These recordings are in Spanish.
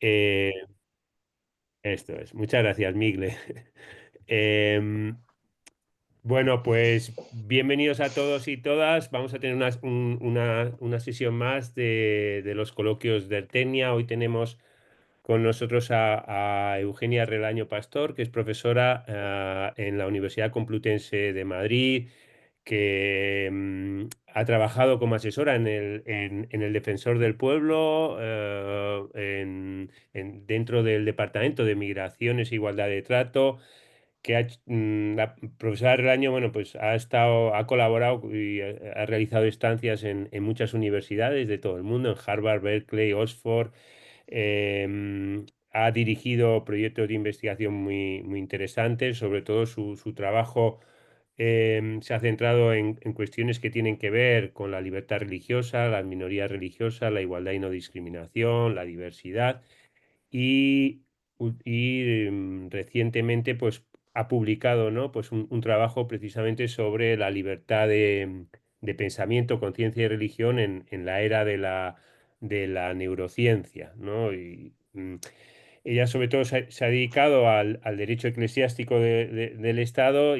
Eh, Esto es. Muchas gracias, Migle. Em, bueno, pues bienvenidos a todos y todas. Vamos a tener una sesión más de los coloquios de Artenia. Hoy tenemos con nosotros a Eugenia Relaño Pastor, que es profesora en la Universidad Complutense de Madrid, que ha trabajado como asesora en el Defensor del Pueblo, dentro del Departamento de Migraciones e Igualdad de Trato, la profesora Relaño, bueno, pues ha colaborado y ha realizado estancias en muchas universidades de todo el mundo, en Harvard, Berkeley, Oxford. Ha dirigido proyectos de investigación muy interesantes. Sobre todo su trabajo se ha centrado en cuestiones que tienen que ver con la libertad religiosa, las minorías religiosas, la igualdad y no discriminación, la diversidad. Recientemente pues ha publicado, ¿no? Pues un trabajo precisamente sobre la libertad de pensamiento, conciencia y religión en la era de la neurociencia, ¿no? Ella sobre todo se ha dedicado al derecho eclesiástico del Estado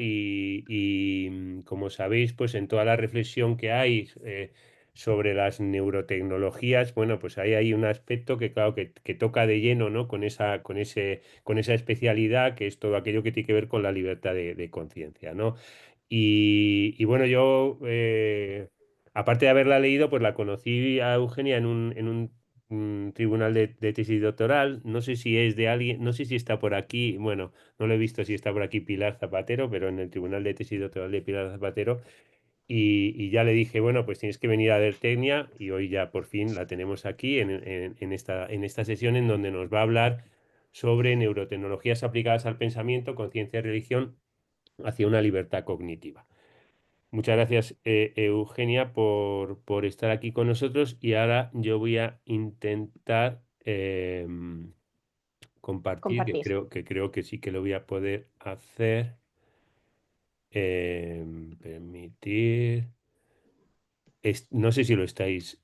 como sabéis, pues en toda la reflexión que hay sobre las neurotecnologías, bueno, pues ahí hay un aspecto que claro que toca de lleno, ¿no? Con esa especialidad que es todo aquello que tiene que ver con la libertad de conciencia, ¿no? Y bueno, yo, aparte de haberla leído, pues la conocí a Eugenia en un tribunal de tesis doctoral. No sé si es de alguien, no sé si está por aquí, bueno, no lo he visto si está por aquí Pilar Zapatero, pero en el tribunal de tesis doctoral de Pilar Zapatero. Y ya le dije, bueno, pues tienes que venir a ver Tecnia, y hoy ya por fin la tenemos aquí en esta sesión en donde nos va a hablar sobre neurotecnologías aplicadas al pensamiento, conciencia y religión hacia una libertad cognitiva. Muchas gracias, Eugenia, por estar aquí con nosotros, y ahora yo voy a intentar compartir, que Compartir. creo que sí que lo voy a poder hacer. Permitir. No sé si lo estáis.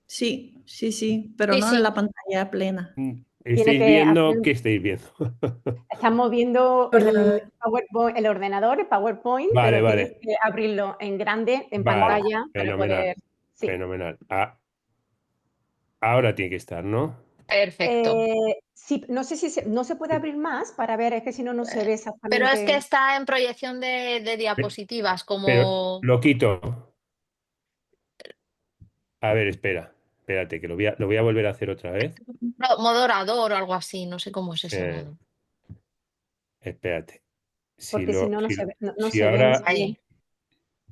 Sí, sí, sí, pero Sí, no en sí. la pantalla plena. Tiene ¿Estáis que viendo? hacer. ¿Qué estáis viendo? Estamos viendo Ordenador. el ordenador, el PowerPoint, Vale, pero tienes vale, que abrirlo en grande, en vale. pantalla, para Fenomenal, poder. Sí. fenomenal. Ahora tiene que estar, ¿no? Perfecto. Sí, no sé si no se puede abrir más para ver, es que si no, no se ve Pero es que exactamente. está en proyección de Pe- diapositivas, Pero como lo quito. A ver, espérate, que lo voy a volver a hacer otra vez. modo orador o algo así, no sé cómo es ese Eh, modo. Espérate. Si Porque si lo, no, no si, se ve, no si se ve, no se ahora, ve. Ahí,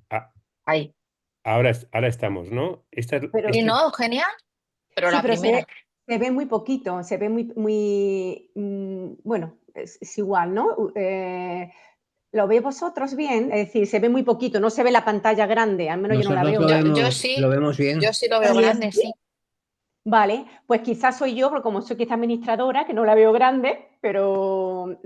a- ahí. ahora estamos, ¿no? Pero ¿Y no, Eugenia? Pero sí, la pero primera. se ve muy poquito, se ve muy, bueno, es igual, ¿no? ¿Lo veis vosotros bien? Es decir, se ve muy poquito, no se ve la pantalla grande, al menos yo no la Nosotros veo. lo vemos Yo bien. sí lo veo Ahí grande, está. sí. Vale, pues quizás soy yo, porque como soy quizá administradora, que no la veo grande, pero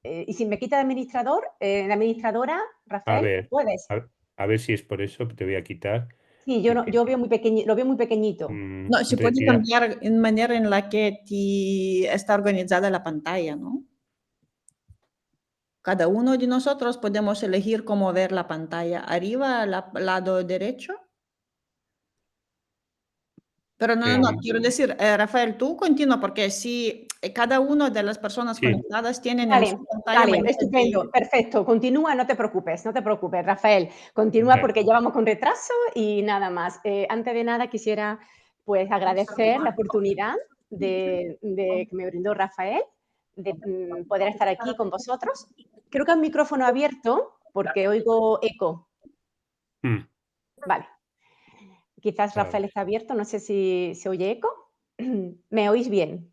y si me quita de administradora, A Rafael, ver, ¿puedes? a ver si es por eso, te voy a quitar. Sí, Y yo veo muy pequeño, lo veo muy pequeñito. No, se puede retira. cambiar en manera en la que está organizada la pantalla, ¿no? Cada uno de nosotros podemos elegir cómo ver la pantalla. Arriba, al lado derecho. Pero no, em, quiero decir, Rafael, tú continúa, porque si cada una de las personas sí, conectadas tienen en su Vale, pantalla vale, maneras estupendo, perfecto. Continúa, no te preocupes, Rafael. Continúa bueno, porque ya vamos con retraso y nada más. Antes de nada quisiera pues agradecer la oportunidad que me brindó Rafael de poder estar aquí con vosotros. Creo que el micrófono abierto porque oigo eco. mm, Vale, quizás a Rafael ver. está abierto, no sé si se oye eco. ¿Me oís bien?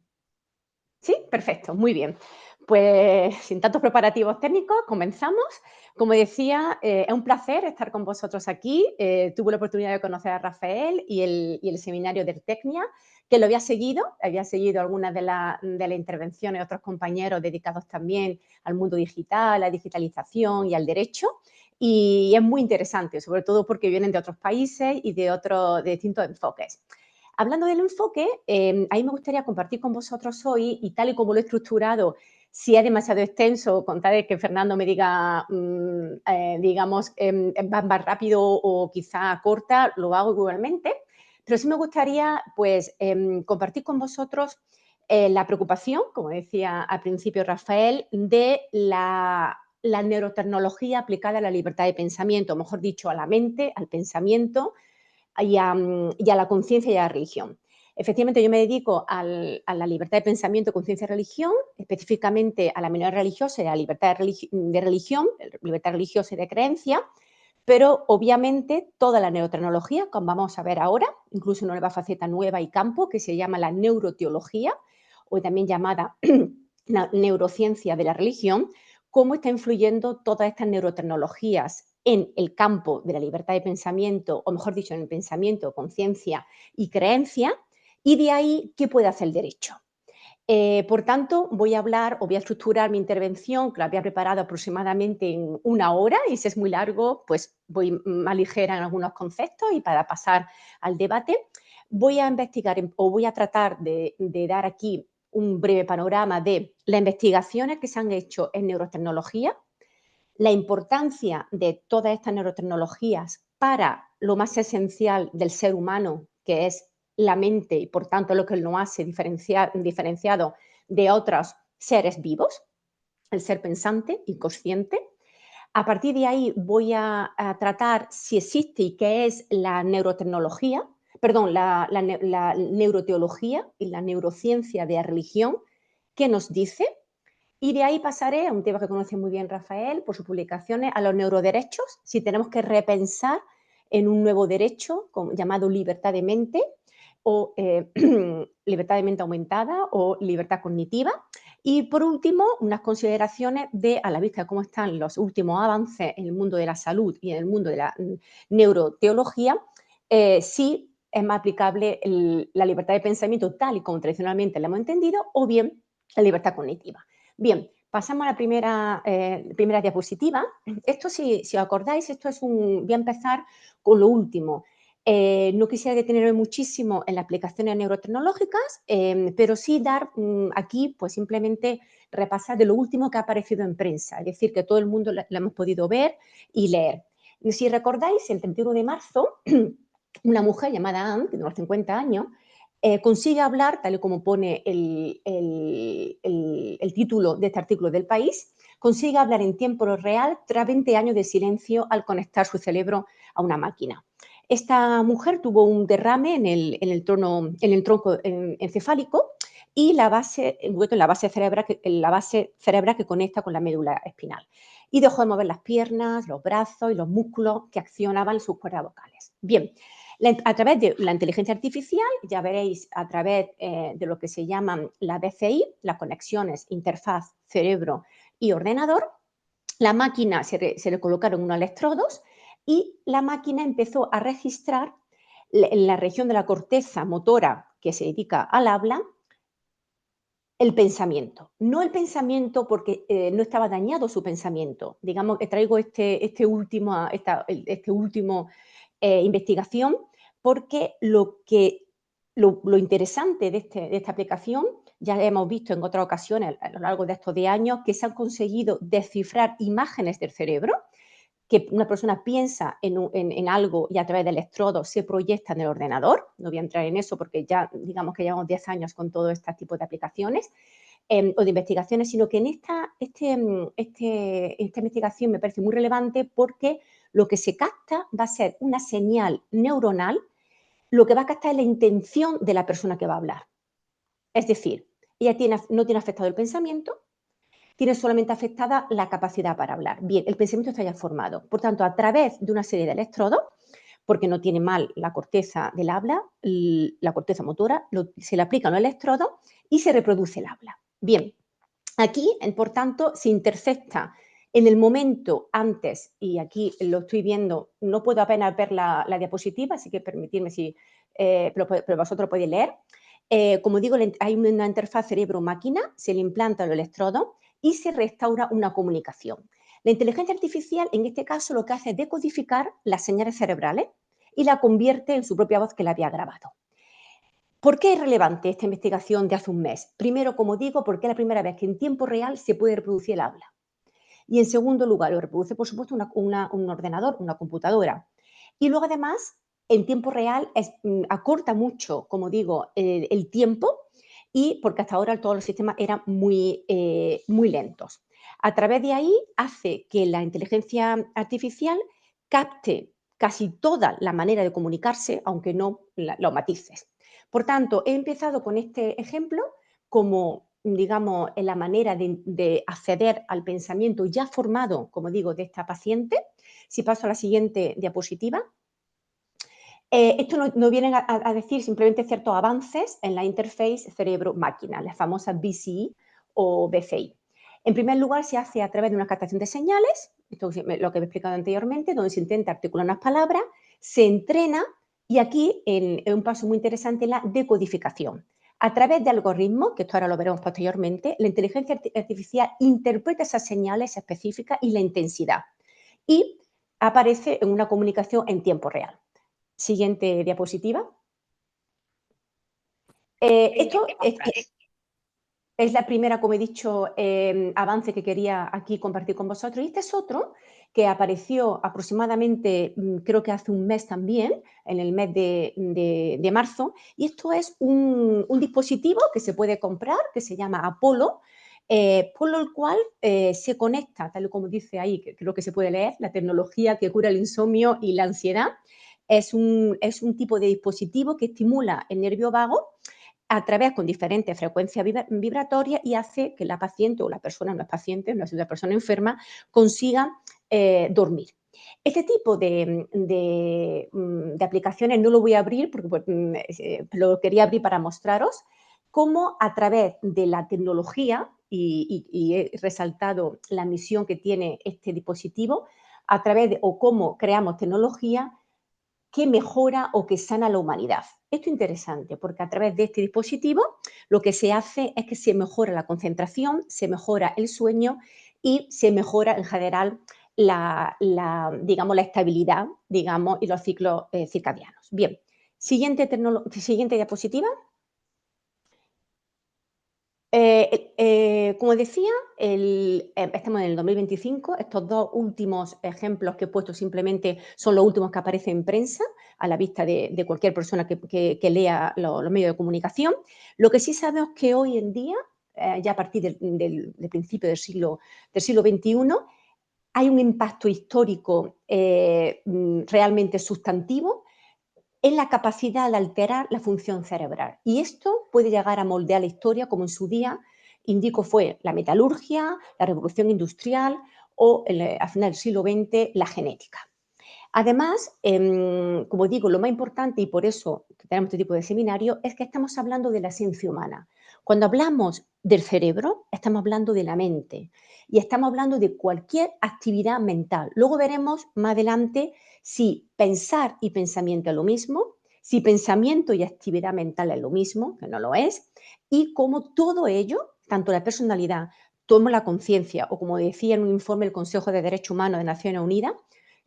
Sí, perfecto, muy bien. Pues sin tantos preparativos técnicos, comenzamos. Como decía, es un placer estar con vosotros aquí. Tuve la oportunidad de conocer a Rafael y el seminario de Tecnia, que lo había seguido algunas de las intervenciones de otros compañeros dedicados también al mundo digital, a la digitalización y al derecho. Y es muy interesante, sobre todo porque vienen de otros países y de distintos enfoques. Hablando del enfoque, ahí me gustaría compartir con vosotros hoy, y tal y como lo he estructurado, si es demasiado extenso, con tal de que Fernando me diga, digamos, va más rápido o quizá corta, lo hago igualmente. Pero sí me gustaría, pues, compartir con vosotros la preocupación, como decía al principio Rafael, de la neurotecnología aplicada a la libertad de pensamiento, o mejor dicho, a la mente, al pensamiento y a la conciencia y a la religión. Efectivamente, yo me dedico a la libertad de pensamiento, conciencia y religión, específicamente a la minoría religiosa y a la libertad de religión, libertad religiosa y de creencia, pero obviamente toda la neurotecnología, como vamos a ver ahora, incluso una nueva faceta nueva y campo que se llama la neuroteología, o también llamada la neurociencia de la religión, cómo está influyendo todas estas neurotecnologías en el campo de la libertad de pensamiento, o mejor dicho, en el pensamiento, conciencia y creencia, y de ahí, ¿qué puede hacer el derecho? Por tanto, voy a hablar o voy a estructurar mi intervención, que la había preparado aproximadamente en 1 hora, y si es muy largo, pues voy más ligera en algunos conceptos y para pasar al debate. Voy a investigar o voy a tratar de dar aquí un breve panorama de las investigaciones que se han hecho en neurotecnología, la importancia de todas estas neurotecnologías para lo más esencial del ser humano, que es la mente y por tanto lo que nos hace diferenciado de otros seres vivos, el ser pensante y consciente. A partir de ahí voy a tratar si existe y qué es la neurotecnología, perdón, la neuroteología y la neurociencia de la religión, qué nos dice. Y de ahí pasaré a un tema que conoce muy bien Rafael por sus publicaciones, a los neuroderechos, si tenemos que repensar en un nuevo derecho llamado libertad de mente o libertad de mente aumentada o libertad cognitiva. Y por último, unas consideraciones a la vista de cómo están los últimos avances en el mundo de la salud y en el mundo de la neuroteología, si es más aplicable la libertad de pensamiento tal y como tradicionalmente la hemos entendido o bien la libertad cognitiva. Bien, pasamos a la primera diapositiva. Esto, si os acordáis, voy a empezar con lo último. No quisiera detenerme muchísimo en las aplicaciones neurotecnológicas, pero sí dar aquí, pues simplemente repasar de lo último que ha aparecido en prensa, es decir, que todo el mundo lo hemos podido ver y leer. Si recordáis, el 31 de marzo, una mujer llamada Anne, de unos 50 años, consigue hablar, tal y como pone el título de este artículo del País, consigue hablar en tiempo real tras 20 años de silencio al conectar su cerebro a una máquina. Esta mujer tuvo un derrame en el tronco encefálico y en la base cerebral que conecta con la médula espinal. Y dejó de mover las piernas, los brazos y los músculos que accionaban sus cuerdas vocales. Bien, a través de la inteligencia artificial, ya veréis a través de lo que se llaman las BCI, las conexiones interfaz cerebro y ordenador, la máquina se le colocaron unos electrodos y la máquina empezó a registrar en la región de la corteza motora que se dedica al habla el pensamiento. No el pensamiento porque no estaba dañado su pensamiento. Digamos que traigo este último investigación porque lo interesante de esta aplicación, ya hemos visto en otras ocasiones a lo largo de estos 10 años, que se han conseguido descifrar imágenes del cerebro, que una persona piensa en algo y a través del electrodo se proyecta en el ordenador. No voy a entrar en eso porque ya digamos que llevamos 10 años con todo este tipo de aplicaciones o de investigaciones, sino que en esta investigación me parece muy relevante porque lo que se capta va a ser una señal neuronal, lo que va a captar es la intención de la persona que va a hablar. Es decir, ella no tiene afectado el pensamiento, tiene solamente afectada la capacidad para hablar. Bien, el pensamiento está ya formado. Por tanto, a través de una serie de electrodos, porque no tiene mal la corteza del habla, la corteza motora, se le aplican los electrodos y se reproduce el habla. Bien, aquí, por tanto, se intercepta en el momento antes, y aquí lo estoy viendo, no puedo apenas ver la diapositiva, así que permitidme pero vosotros podéis leer. Como digo, hay una interfaz cerebro-máquina, se le implanta el electrodo y se restaura una comunicación. La inteligencia artificial, en este caso, lo que hace es decodificar las señales cerebrales y la convierte en su propia voz que la había grabado. ¿Por qué es relevante esta investigación de hace un mes? Primero, como digo, porque es la primera vez que en tiempo real se puede reproducir el habla. Y en segundo lugar, lo reproduce, por supuesto, un ordenador, una computadora. Y luego, además, en tiempo real acorta mucho, como digo, el tiempo, y porque hasta ahora todos los sistemas eran muy lentos. A través de ahí hace que la inteligencia artificial capte casi toda la manera de comunicarse, aunque no los matices. Por tanto, he empezado con este ejemplo como, digamos, en la manera de acceder al pensamiento ya formado, como digo, de esta paciente. Si paso a la siguiente diapositiva. Esto no viene a decir simplemente ciertos avances en la interface cerebro-máquina, las famosas BCI o BCI. En primer lugar, se hace a través de una captación de señales, esto es lo que he explicado anteriormente, donde se intenta articular unas palabras, se entrena y aquí es un paso muy interesante la decodificación. A través de algoritmos, que esto ahora lo veremos posteriormente, la inteligencia artificial interpreta esas señales específicas y la intensidad y aparece en una comunicación en tiempo real. Siguiente diapositiva. Esto es la primera, como he dicho, avance que quería aquí compartir con vosotros. Y este es otro que apareció aproximadamente, creo que hace un mes también, en el mes de marzo. Y esto es un dispositivo que se puede comprar, que se llama Apollo, por el cual se conecta, tal como dice ahí, que creo que se puede leer, la tecnología que cura el insomnio y la ansiedad. Es un tipo de dispositivo que estimula el nervio vago a través con diferentes frecuencias vibratorias y hace que la paciente o la persona, no es paciente, no es una persona enferma, consiga dormir. Este tipo de aplicaciones no lo voy a abrir porque lo quería abrir para mostraros cómo a través de la tecnología, y he resaltado la misión que tiene este dispositivo, a través de, o cómo creamos tecnología que mejora o que sana la humanidad. Esto es interesante porque a través de este dispositivo lo que se hace es que se mejora la concentración, se mejora el sueño y se mejora en general digamos, la estabilidad, digamos, y los ciclos circadianos. Bien, siguiente diapositiva. Como decía, estamos en el 2025, estos dos últimos ejemplos que he puesto simplemente son los últimos que aparecen en prensa, a la vista de cualquier persona que lea los medios de comunicación. Lo que sí sabemos es que hoy en día, ya a partir del principio del siglo XXI, hay un impacto histórico realmente sustantivo en la capacidad de alterar la función cerebral. Y esto puede llegar a moldear la historia, como en su día, indico, fue la metalurgia, la revolución industrial o, al final del siglo XX, la genética. Además, como digo, lo más importante, y por eso tenemos este tipo de seminario, es que estamos hablando de la esencia humana. Cuando hablamos del cerebro, estamos hablando de la mente y estamos hablando de cualquier actividad mental. Luego veremos más adelante si pensar y pensamiento es lo mismo, si pensamiento y actividad mental es lo mismo, que no lo es, y cómo todo ello, tanto la personalidad como la conciencia, o como decía en un informe el Consejo de Derechos Humanos de Naciones Unidas,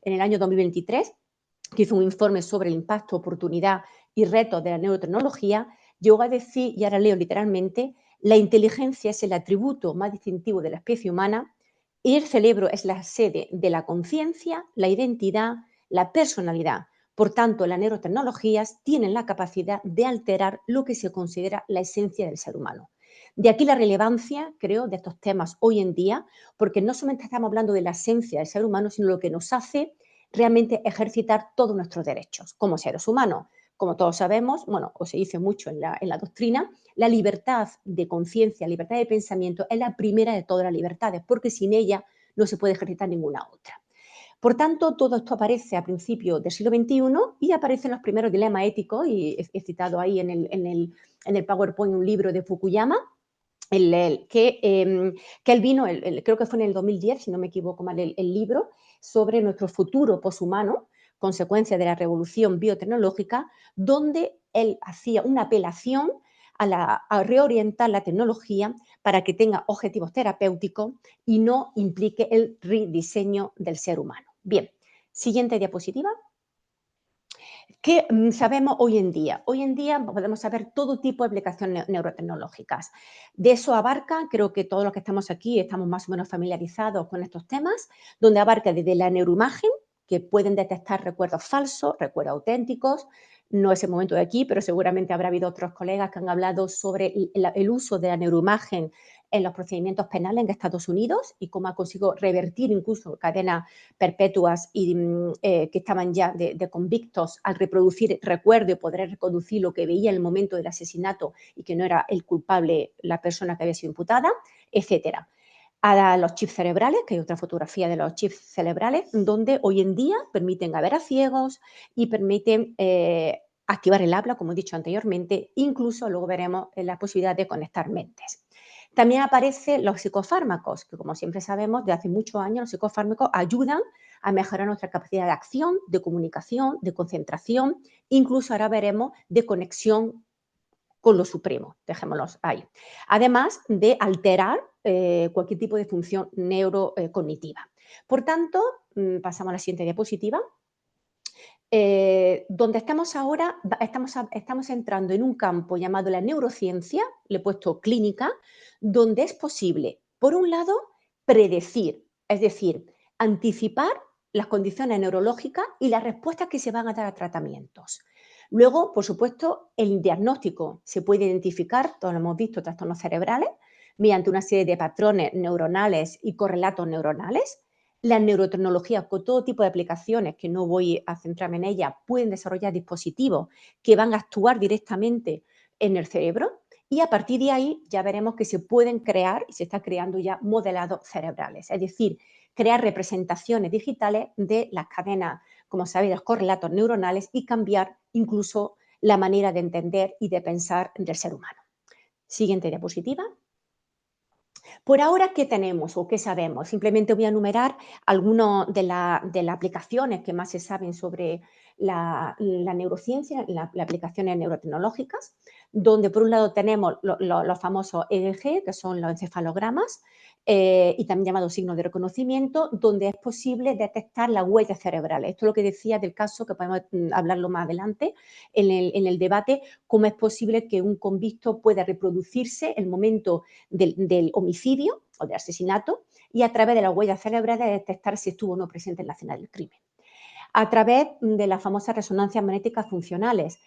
en el año 2023, que hizo un informe sobre el impacto, oportunidad y retos de la neurotecnología, llegó a decir, y ahora leo literalmente, la inteligencia es el atributo más distintivo de la especie humana y el cerebro es la sede de la conciencia, la identidad, la personalidad. Por tanto, las neurotecnologías tienen la capacidad de alterar lo que se considera la esencia del ser humano. De aquí la relevancia, creo, de estos temas hoy en día, porque no solamente estamos hablando de la esencia del ser humano, sino lo que nos hace realmente ejercitar todos nuestros derechos como seres humanos. Como todos sabemos, bueno, o se dice mucho en la doctrina, la libertad de conciencia, la libertad de pensamiento es la primera de todas las libertades, porque sin ella no se puede ejercitar ninguna otra. Por tanto, todo esto aparece a principios del siglo XXI y aparecen los primeros dilemas éticos, y he citado ahí en el PowerPoint un libro de Fukuyama, que él vino, creo que fue en el 2010, si no me equivoco mal, el libro sobre nuestro futuro poshumano, consecuencia de la revolución biotecnológica, donde él hacía una apelación a reorientar la tecnología para que tenga objetivos terapéuticos y no implique el rediseño del ser humano. Bien, siguiente diapositiva. ¿Qué sabemos hoy en día? Hoy en día podemos saber todo tipo de aplicaciones neurotecnológicas. De eso abarca, creo que todos los que estamos aquí estamos más o menos familiarizados con estos temas, donde abarca desde la neuroimagen, que pueden detectar recuerdos falsos, recuerdos auténticos. No es el momento de aquí, pero seguramente habrá habido otros colegas que han hablado sobre el uso de la neuroimagen en los procedimientos penales en Estados Unidos y cómo ha conseguido revertir incluso cadenas perpetuas y que estaban ya de convictos al reproducir recuerdo y poder reconducir lo que veía en el momento del asesinato y que no era el culpable la persona que había sido imputada, etcétera. A los chips cerebrales, que hay otra fotografía de los chips cerebrales, donde hoy en día permiten ver a ciegos y permiten activar el habla, como he dicho anteriormente, incluso luego veremos la posibilidad de conectar mentes. También aparecen los psicofármacos, que como siempre sabemos, de hace muchos años los psicofármacos ayudan a mejorar nuestra capacidad de acción, de comunicación, de concentración, incluso ahora veremos de conexión con lo supremo, dejémoslos ahí. Además de alterar cualquier tipo de función neurocognitiva. Por tanto, pasamos a la siguiente diapositiva. Donde estamos ahora, estamos entrando en un campo llamado la neurociencia, le he puesto clínica, donde es posible, por un lado, predecir, es decir, anticipar las condiciones neurológicas y las respuestas que se van a dar a tratamientos. Luego, por supuesto, el diagnóstico se puede identificar, todos lo hemos visto, trastornos cerebrales, mediante una serie de patrones neuronales y correlatos neuronales. La neurotecnología, con todo tipo de aplicaciones, que no voy a centrarme en ellas, pueden desarrollar dispositivos que van a actuar directamente en el cerebro y a partir de ahí ya veremos que se pueden crear y se está creando ya modelados cerebrales, es decir, crear representaciones digitales de las cadenas, como sabéis, los correlatos neuronales y cambiar incluso la manera de entender y de pensar del ser humano. Siguiente diapositiva. Por ahora, ¿qué tenemos o qué sabemos? Simplemente voy a enumerar algunas de las aplicaciones que más se saben sobre la neurociencia, las aplicaciones neurotecnológicas, donde por un lado tenemos los famosos EEG, que son los encefalogramas, y también llamados signos de reconocimiento, donde es posible detectar las huellas cerebrales. Esto es lo que decía del caso, que podemos hablarlo más adelante en el debate, cómo es posible que un convicto pueda reproducirse el momento del homicidio o del asesinato y a través de las huellas cerebrales detectar si estuvo o no presente en la escena del crimen. A través de las famosas resonancias magnéticas funcionales.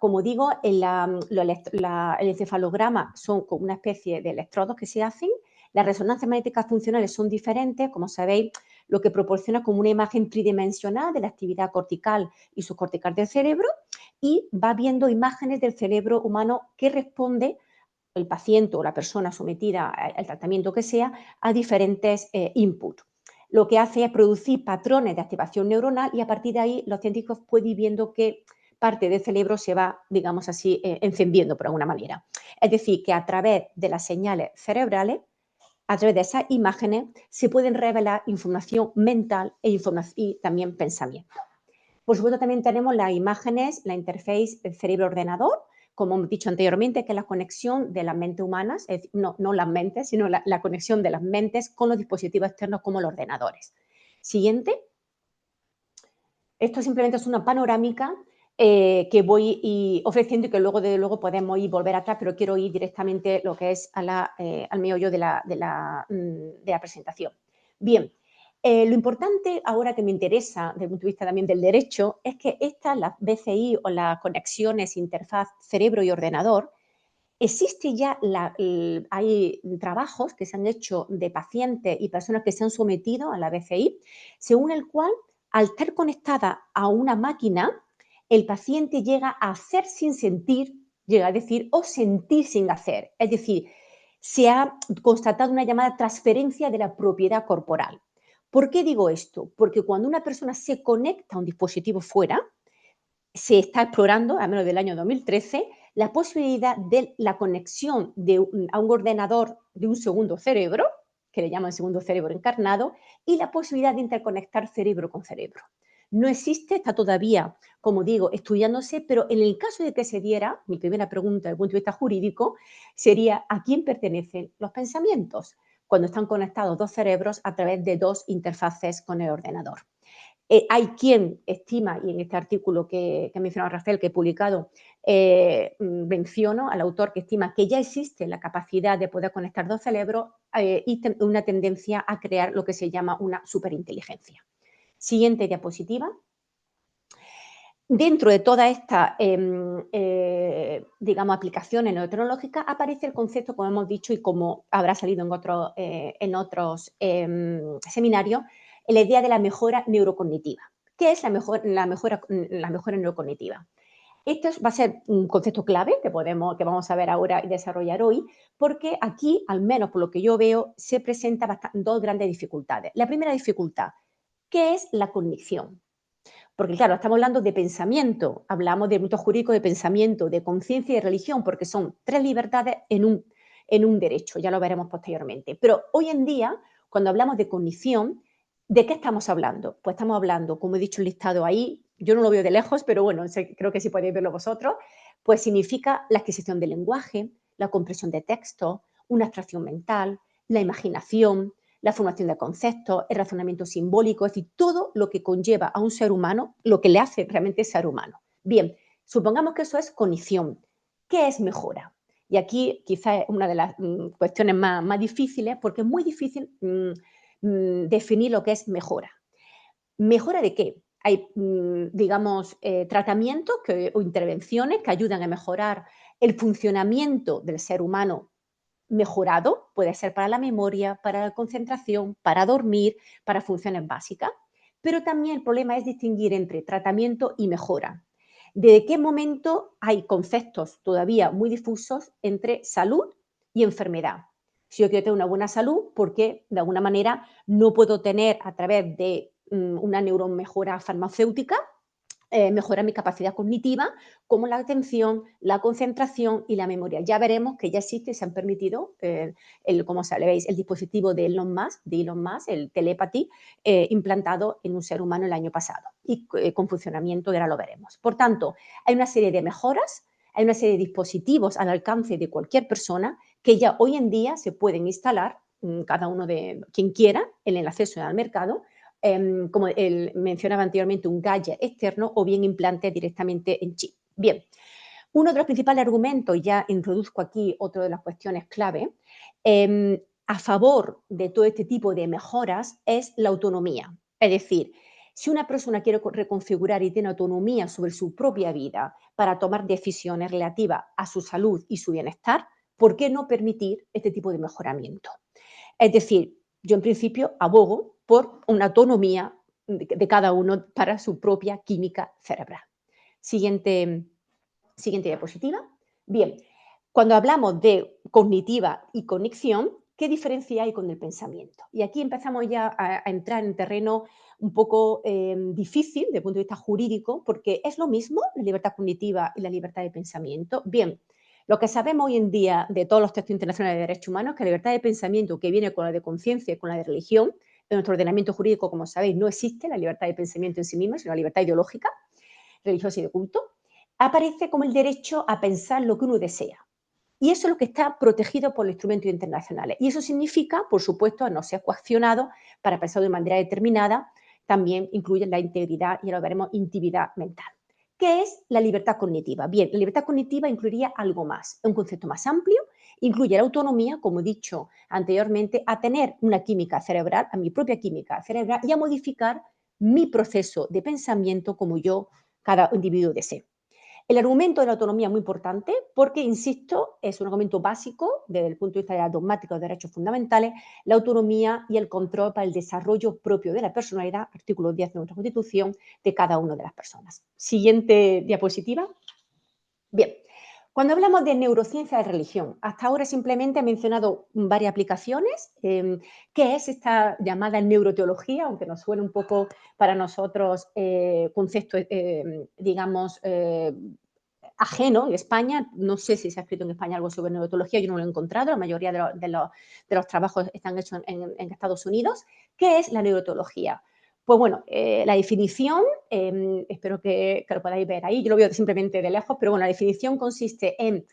Como digo, el encefalograma son como una especie de electrodos que se hacen. Las resonancias magnéticas funcionales son diferentes, como sabéis, lo que proporciona como una imagen tridimensional de la actividad cortical y subcortical del cerebro y va viendo imágenes del cerebro humano que responde el paciente o la persona sometida al tratamiento que sea a diferentes inputs. Lo que hace es producir patrones de activación neuronal y a partir de ahí los científicos pueden ir viendo qué parte del cerebro se va, digamos así, encendiendo por alguna manera. Es decir, que a través de las señales cerebrales, a través de esas imágenes, se pueden revelar información mental y también pensamiento. Por supuesto, también tenemos las imágenes, la interface cerebro-ordenador, como hemos dicho anteriormente, que es la conexión de las mentes humanas, es decir, no las mentes, sino la conexión de las mentes con los dispositivos externos como los ordenadores. Siguiente. Esto simplemente es una panorámica que voy ofreciendo y que luego, desde luego, podemos ir volver atrás, pero quiero ir directamente lo que es al meollo de la presentación. Bien, lo importante ahora que me interesa desde el punto de vista también del derecho es que las BCI o las conexiones interfaz cerebro y ordenador, existe ya, hay trabajos que se han hecho de pacientes y personas que se han sometido a la BCI, según el cual, al estar conectada a una máquina, el paciente llega a hacer sin sentir, llega a decir, o sentir sin hacer. Es decir, se ha constatado una llamada transferencia de la propiedad corporal. ¿Por qué digo esto? Porque cuando una persona se conecta a un dispositivo fuera, se está explorando, al menos del año 2013, la posibilidad de la conexión a un ordenador de un segundo cerebro, que le llaman segundo cerebro encarnado, y la posibilidad de interconectar cerebro con cerebro. No existe, está todavía, como digo, estudiándose, pero en el caso de que se diera, mi primera pregunta desde el punto de vista jurídico sería ¿a quién pertenecen los pensamientos? Cuando están conectados dos cerebros a través de dos interfaces con el ordenador. Hay quien estima, y en este artículo que ha mencionado Rafael, que he publicado, menciono al autor que estima que ya existe la capacidad de poder conectar dos cerebros y una tendencia a crear lo que se llama una superinteligencia. Siguiente diapositiva. Dentro de toda esta, digamos, aplicaciones neurotecnológicas aparece el concepto, como hemos dicho y como habrá salido en otros seminarios, la idea de la mejora neurocognitiva. ¿Qué es la mejora neurocognitiva? Esto va a ser un concepto clave que vamos a ver ahora y desarrollar hoy, porque aquí, al menos por lo que yo veo, se presentan dos grandes dificultades. La primera dificultad, ¿qué es la cognición? Porque, claro, estamos hablando de pensamiento, hablamos de mundo jurídico de pensamiento, de conciencia y de religión, porque son tres libertades en un derecho, ya lo veremos posteriormente. Pero hoy en día, cuando hablamos de cognición, ¿de qué estamos hablando? Pues estamos hablando, como he dicho el listado ahí, yo no lo veo de lejos, pero bueno, creo que sí podéis verlo vosotros, pues significa la adquisición del lenguaje, la comprensión de texto, una abstracción mental, la imaginación, la formación de conceptos, el razonamiento simbólico, es decir, todo lo que conlleva a un ser humano, lo que le hace realmente ser humano. Bien, supongamos que eso es cognición. ¿Qué es mejora? Y aquí quizás es una de las cuestiones más difíciles, porque es muy difícil definir lo que es mejora. ¿Mejora de qué? Hay, digamos, tratamientos o intervenciones que ayudan a mejorar el funcionamiento del ser humano mejorado, puede ser para la memoria, para la concentración, para dormir, para funciones básicas. Pero también el problema es distinguir entre tratamiento y mejora. ¿De qué momento hay conceptos todavía muy difusos entre salud y enfermedad? Si yo quiero tener una buena salud, porque de alguna manera no puedo tener a través de una neuromejora farmacéutica, mejorar mi capacidad cognitiva, como la atención, la concentración y la memoria. Ya veremos que ya existe y se han permitido, como sabéis, el dispositivo de Elon Musk, el telepathy, implantado en un ser humano el año pasado y con funcionamiento, y ahora lo veremos. Por tanto, hay una serie de mejoras, hay una serie de dispositivos al alcance de cualquier persona que ya hoy en día se pueden instalar, cada uno de quien quiera, en el acceso al mercado, como mencionaba anteriormente, un gadget externo o bien implante directamente en chip. Bien, uno de los principales argumentos, ya introduzco aquí otra de las cuestiones clave, a favor de todo este tipo de mejoras es la autonomía. Es decir, si una persona quiere reconfigurar y tiene autonomía sobre su propia vida para tomar decisiones relativas a su salud y su bienestar, ¿por qué no permitir este tipo de mejoramiento? Es decir, yo en principio abogo por una autonomía de cada uno para su propia química cerebral. Siguiente diapositiva. Bien, cuando hablamos de cognitiva y conexión, ¿qué diferencia hay con el pensamiento? Y aquí empezamos ya a entrar en terreno un poco difícil desde el punto de vista jurídico, porque es lo mismo la libertad cognitiva y la libertad de pensamiento. Bien, lo que sabemos hoy en día de todos los textos internacionales de derechos humanos es que la libertad de pensamiento, que viene con la de conciencia y con la de religión, en nuestro ordenamiento jurídico, como sabéis, no existe la libertad de pensamiento en sí misma, sino la libertad ideológica, religiosa y de culto, aparece como el derecho a pensar lo que uno desea. Y eso es lo que está protegido por los instrumentos internacionales. Y eso significa, por supuesto, a no ser coaccionado para pensar de manera determinada, también incluye la integridad, y ahora veremos, intimidad mental. ¿Qué es la libertad cognitiva? Bien, la libertad cognitiva incluiría algo más, un concepto más amplio, incluye la autonomía, como he dicho anteriormente, a tener una química cerebral, a mi propia química cerebral y a modificar mi proceso de pensamiento como yo, cada individuo desee. El argumento de la autonomía es muy importante porque, insisto, es un argumento básico desde el punto de vista de la dogmática de derechos fundamentales, la autonomía y el control para el desarrollo propio de la personalidad, artículo 10 de nuestra Constitución, de cada una de las personas. Siguiente diapositiva. Bien, cuando hablamos de neurociencia de religión, hasta ahora simplemente he mencionado varias aplicaciones. ¿Qué es esta llamada neuroteología? Aunque nos suene un poco para nosotros concepto, digamos, ajeno en España. No sé si se ha escrito en España algo sobre neuroteología, yo no lo he encontrado, la mayoría de los trabajos están hechos en Estados Unidos. ¿Qué es la neuroteología? Pues bueno, la definición, espero que lo podáis ver ahí, yo lo veo simplemente de lejos, pero bueno, la definición consiste en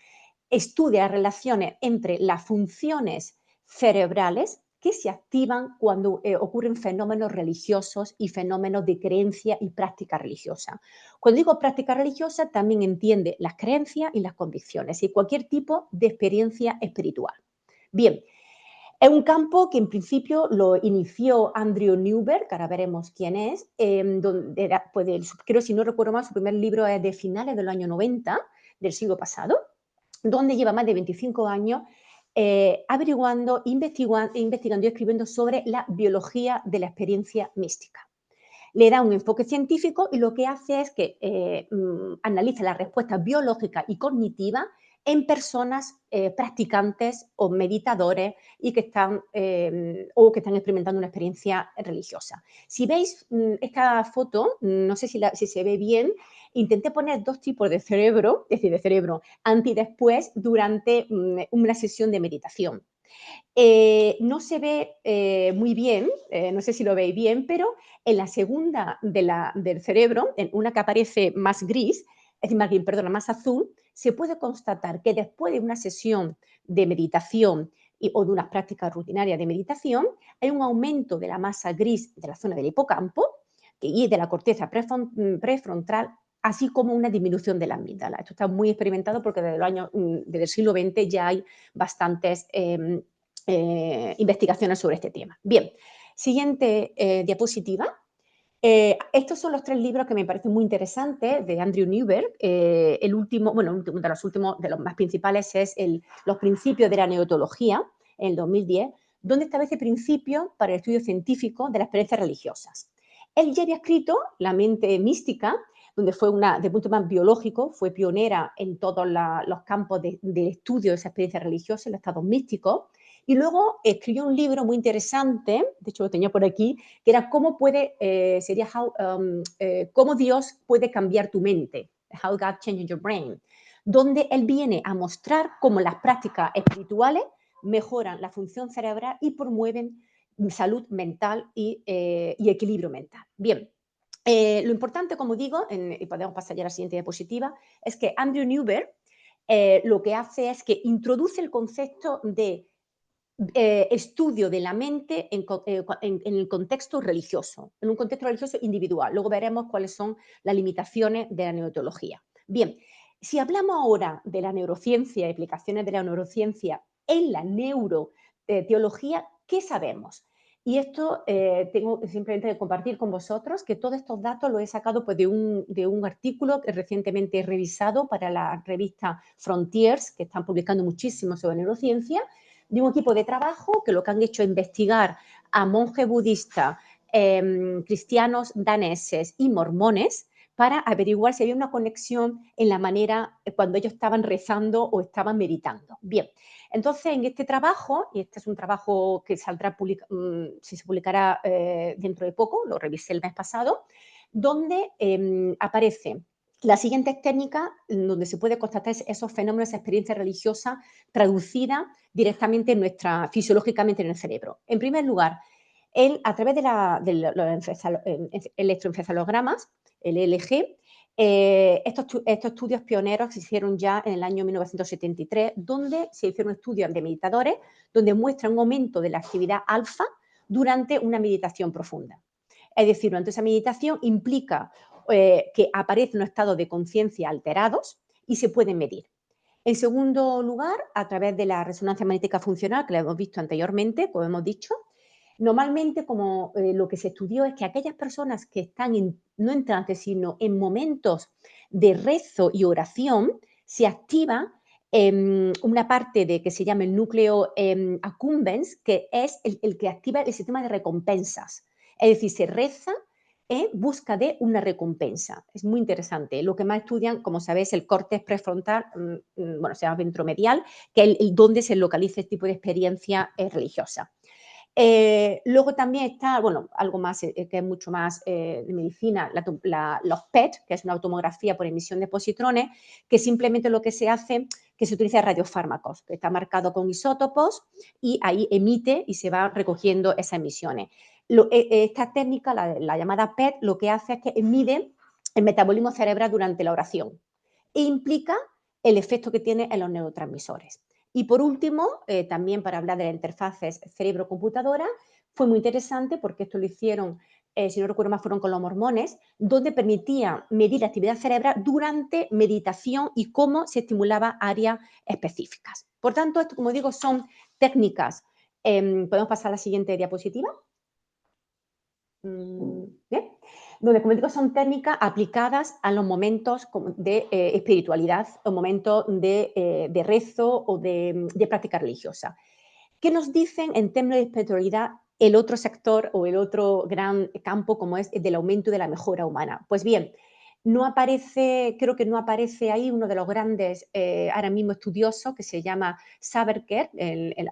estudiar las relaciones entre las funciones cerebrales que se activan cuando ocurren fenómenos religiosos y fenómenos de creencia y práctica religiosa. Cuando digo práctica religiosa, también entiende las creencias y las convicciones y cualquier tipo de experiencia espiritual. Bien, es un campo que en principio lo inició Andrew Newberg, que ahora veremos quién es, donde era, pues, creo, si no recuerdo mal, su primer libro es de finales del año 90 del siglo pasado, donde lleva más de 25 años averiguando, investigando y escribiendo sobre la biología de la experiencia mística. Le da un enfoque científico y lo que hace es que analiza la respuesta biológica y cognitiva en personas practicantes o meditadores y que están experimentando una experiencia religiosa. Si veis esta foto, no sé si se ve bien, intenté poner dos tipos de cerebro, es decir, de cerebro antes y después durante una sesión de meditación. No se ve muy bien, no sé si lo veis bien, pero en la segunda del cerebro, en una que aparece más gris, es decir, más azul, se puede constatar que después de una sesión de meditación o de unas prácticas rutinarias de meditación, hay un aumento de la masa gris de la zona del hipocampo y de la corteza prefrontal, así como una disminución de la amígdala. Esto está muy experimentado porque desde el siglo XX ya hay bastantes investigaciones sobre este tema. Bien, siguiente diapositiva. Estos son los tres libros que me parecen muy interesantes de Andrew Newberg. El último, bueno, de los últimos, de los más principales es Los principios de la neotología, en el 2010, donde establece principios para el estudio científico de las experiencias religiosas. Él ya había escrito La mente mística, donde fue desde el punto más biológico, fue pionera en todos los campos de estudio de esa experiencia religiosa, en los estados místicos. Y luego escribió un libro muy interesante, de hecho lo tenía por aquí, que era cómo Dios puede cambiar tu mente, How God Changes Your Brain, donde él viene a mostrar cómo las prácticas espirituales mejoran la función cerebral y promueven salud mental y equilibrio mental. Bien, lo importante, como digo, y podemos pasar ya a la siguiente diapositiva, es que Andrew Newberg lo que hace es que introduce el concepto de estudio de la mente en el contexto religioso, en un contexto religioso individual. Luego veremos cuáles son las limitaciones de la neurología. Bien, si hablamos ahora de la neurociencia y aplicaciones de la neurociencia en la neuroteología, ¿qué sabemos? Y esto tengo simplemente que compartir con vosotros que todos estos datos los he sacado pues, de un artículo que recientemente he revisado para la revista Frontiers, que están publicando muchísimo sobre neurociencia, de un equipo de trabajo que lo que han hecho es investigar a monjes budistas, cristianos daneses y mormones para averiguar si había una conexión en la manera cuando ellos estaban rezando o estaban meditando. Bien, entonces en este trabajo, y este es un trabajo que saldrá, se publicará dentro de poco, lo revisé el mes pasado, donde aparece la siguiente técnica donde se puede constatar esos fenómenos, esa experiencia religiosa traducida directamente fisiológicamente en el cerebro. En primer lugar, él, a través de los electroencefalogramas, el ELG, estos estudios pioneros se hicieron ya en el año 1973, donde se hicieron estudios de meditadores, donde muestran un aumento de la actividad alfa durante una meditación profunda. Es decir, durante esa meditación implica que aparecen unos estados de conciencia alterados y se pueden medir. En segundo lugar, a través de la resonancia magnética funcional, que la hemos visto anteriormente, como hemos dicho, normalmente lo que se estudió es que aquellas personas que están no en trance, sino en momentos de rezo y oración, se activa una parte que se llama el núcleo accumbens, que es el que activa el sistema de recompensas. Es decir, se reza en busca de una recompensa. Es muy interesante. Lo que más estudian, como sabéis, el córtex prefrontal, bueno, se llama ventromedial, que es donde se localiza este tipo de experiencia religiosa. Luego también está, bueno, algo más que es mucho más de medicina, los PET, que es una tomografía por emisión de positrones, que simplemente lo que se hace, que se utiliza radiofármacos, que está marcado con isótopos y ahí emite y se va recogiendo esas emisiones. Esta técnica, la llamada PET, lo que hace es que mide el metabolismo cerebral durante la oración e implica el efecto que tiene en los neurotransmisores. Y por último, también para hablar de las interfaces cerebro-computadora, fue muy interesante porque esto lo hicieron, si no recuerdo mal, fueron con los mormones, donde permitía medir la actividad cerebral durante meditación y cómo se estimulaba áreas específicas. Por tanto, esto, como digo, son técnicas. ¿Podemos pasar a la siguiente diapositiva? Bien. Donde, como digo, son técnicas aplicadas a los momentos de espiritualidad, o momentos de rezo o de práctica religiosa. ¿Qué nos dicen en términos de espiritualidad el otro sector o el otro gran campo como es el del aumento de la mejora humana? Pues bien, no aparece, creo que no aparece ahí uno de los grandes ahora mismo estudiosos que se llama Saberker,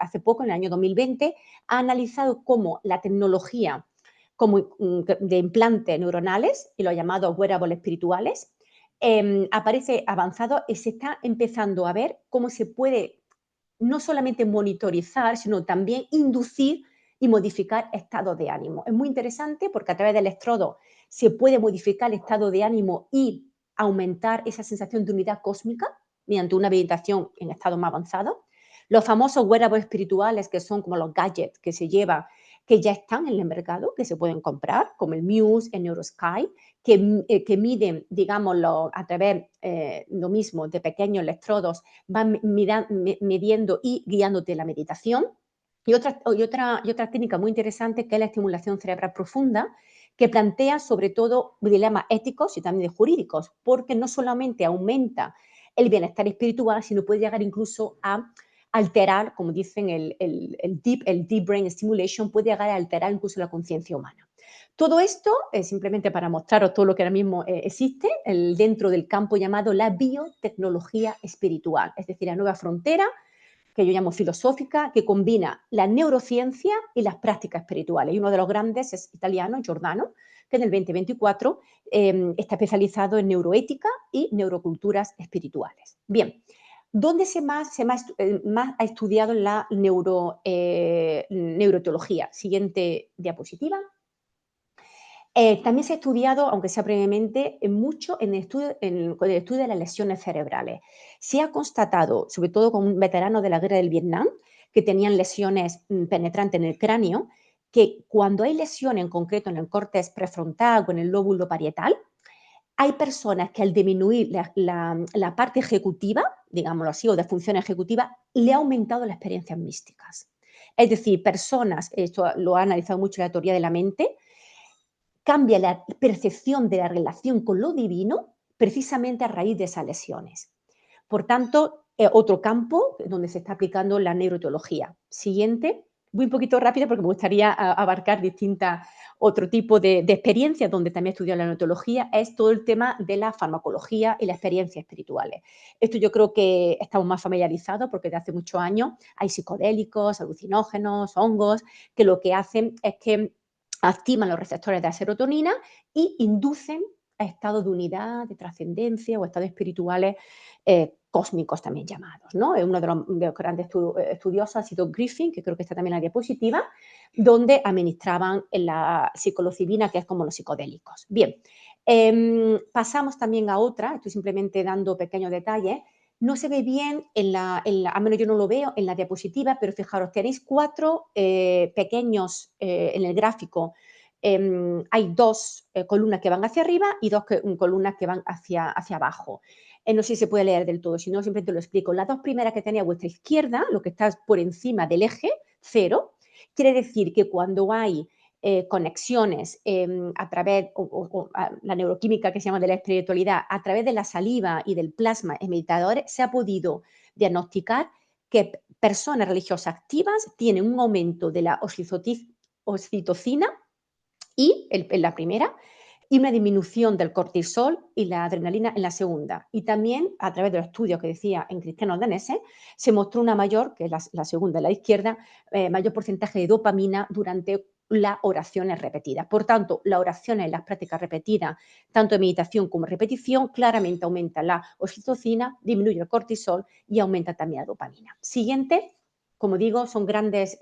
hace poco, en el año 2020, ha analizado cómo la tecnología como de implantes neuronales, y lo ha llamado wearables espirituales, aparece avanzado y se está empezando a ver cómo se puede no solamente monitorizar, sino también inducir y modificar estados de ánimo. Es muy interesante porque a través del electrodo se puede modificar el estado de ánimo y aumentar esa sensación de unidad cósmica mediante una meditación en estado más avanzado. Los famosos wearables espirituales, que son como los gadgets que se llevan, que ya están en el mercado, que se pueden comprar, como el Muse, el NeuroSky, que miden, digámoslo, a través, lo mismo, de pequeños electrodos, van midiendo y guiándote la meditación. Y otra técnica muy interesante, que es la estimulación cerebral profunda, que plantea sobre todo dilemas éticos y también jurídicos, porque no solamente aumenta el bienestar espiritual, sino puede llegar incluso a alterar, como dicen, el deep brain stimulation, puede llegar a alterar incluso la conciencia humana. Todo esto es simplemente para mostraros todo lo que ahora mismo existe dentro del campo llamado la biotecnología espiritual, es decir, la nueva frontera que yo llamo filosófica, que combina la neurociencia y las prácticas espirituales. Y uno de los grandes es italiano, Giordano, que en el 2024 está especializado en neuroética y neuroculturas espirituales. Bien, ¿dónde más ha estudiado la neuroteología? Siguiente diapositiva. También se ha estudiado, aunque sea brevemente, mucho con el estudio de las lesiones cerebrales. Se ha constatado, sobre todo con veteranos de la guerra del Vietnam, que tenían lesiones penetrantes en el cráneo, que cuando hay lesiones en concreto en el córtex prefrontal o en el lóbulo parietal, hay personas que al disminuir la parte ejecutiva, digámoslo así, o de función ejecutiva, le ha aumentado las experiencias místicas. Es decir, personas, esto lo ha analizado mucho la teoría de la mente, cambia la percepción de la relación con lo divino precisamente a raíz de esas lesiones. Por tanto, otro campo donde se está aplicando la neuroteología. Siguiente. Voy un poquito rápido porque me gustaría abarcar otro tipo de experiencias donde también he estudiado la neuroteología, es todo el tema de la farmacología y las experiencias espirituales. Esto yo creo que estamos más familiarizados porque desde hace muchos años hay psicodélicos, alucinógenos, hongos, que lo que hacen es que activan los receptores de la serotonina y inducen a estados de unidad, de trascendencia o estados espirituales cósmicos también llamados, ¿no? Uno de los grandes estudiosos ha sido Griffin, que creo que está también en la diapositiva, donde administraban la psilocibina, que es como los psicodélicos. Bien, pasamos también a otra, estoy simplemente dando pequeños detalles. No se ve bien, al menos yo no lo veo en la diapositiva, pero fijaros, tenéis 4 pequeños en el gráfico. Hay 2 columnas que van hacia arriba y 2 columnas que van hacia abajo. No sé si se puede leer del todo, si no, siempre te lo explico. Las 2 primeras que tenéis a vuestra izquierda, lo que está por encima del eje 0, quiere decir que cuando hay conexiones a través, la neuroquímica que se llama de la espiritualidad, a través de la saliva y del plasma en meditadores, se ha podido diagnosticar que personas religiosas activas tienen un aumento de la oxitocina y en la primera, y una disminución del cortisol y la adrenalina en la segunda. Y también, a través de los estudios que decía en cristianos daneses, se mostró una mayor, que es la segunda, la izquierda, mayor porcentaje de dopamina durante las oraciones repetidas. Por tanto, las oraciones, las prácticas repetidas, tanto de meditación como de repetición, claramente aumenta la oxitocina, disminuye el cortisol y aumenta también la dopamina. Siguiente, como digo, son grandes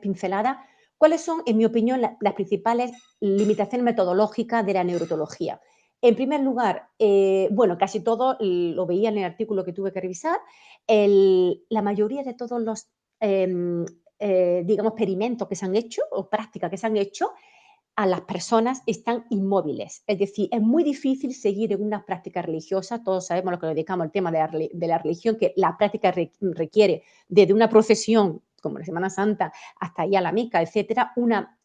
pinceladas. ¿Cuáles son, en mi opinión, las principales limitaciones metodológicas de la neurotología? En primer lugar, bueno, casi todo lo veía en el artículo que tuve que revisar, la mayoría de todos los, digamos, experimentos que se han hecho o prácticas que se han hecho, a las personas están inmóviles. Es decir, es muy difícil seguir en una práctica religiosa. Todos sabemos lo que nos dedicamos al tema de la religión, que la práctica requiere desde una procesión, como la Semana Santa, hasta ir a la Meca, etcétera,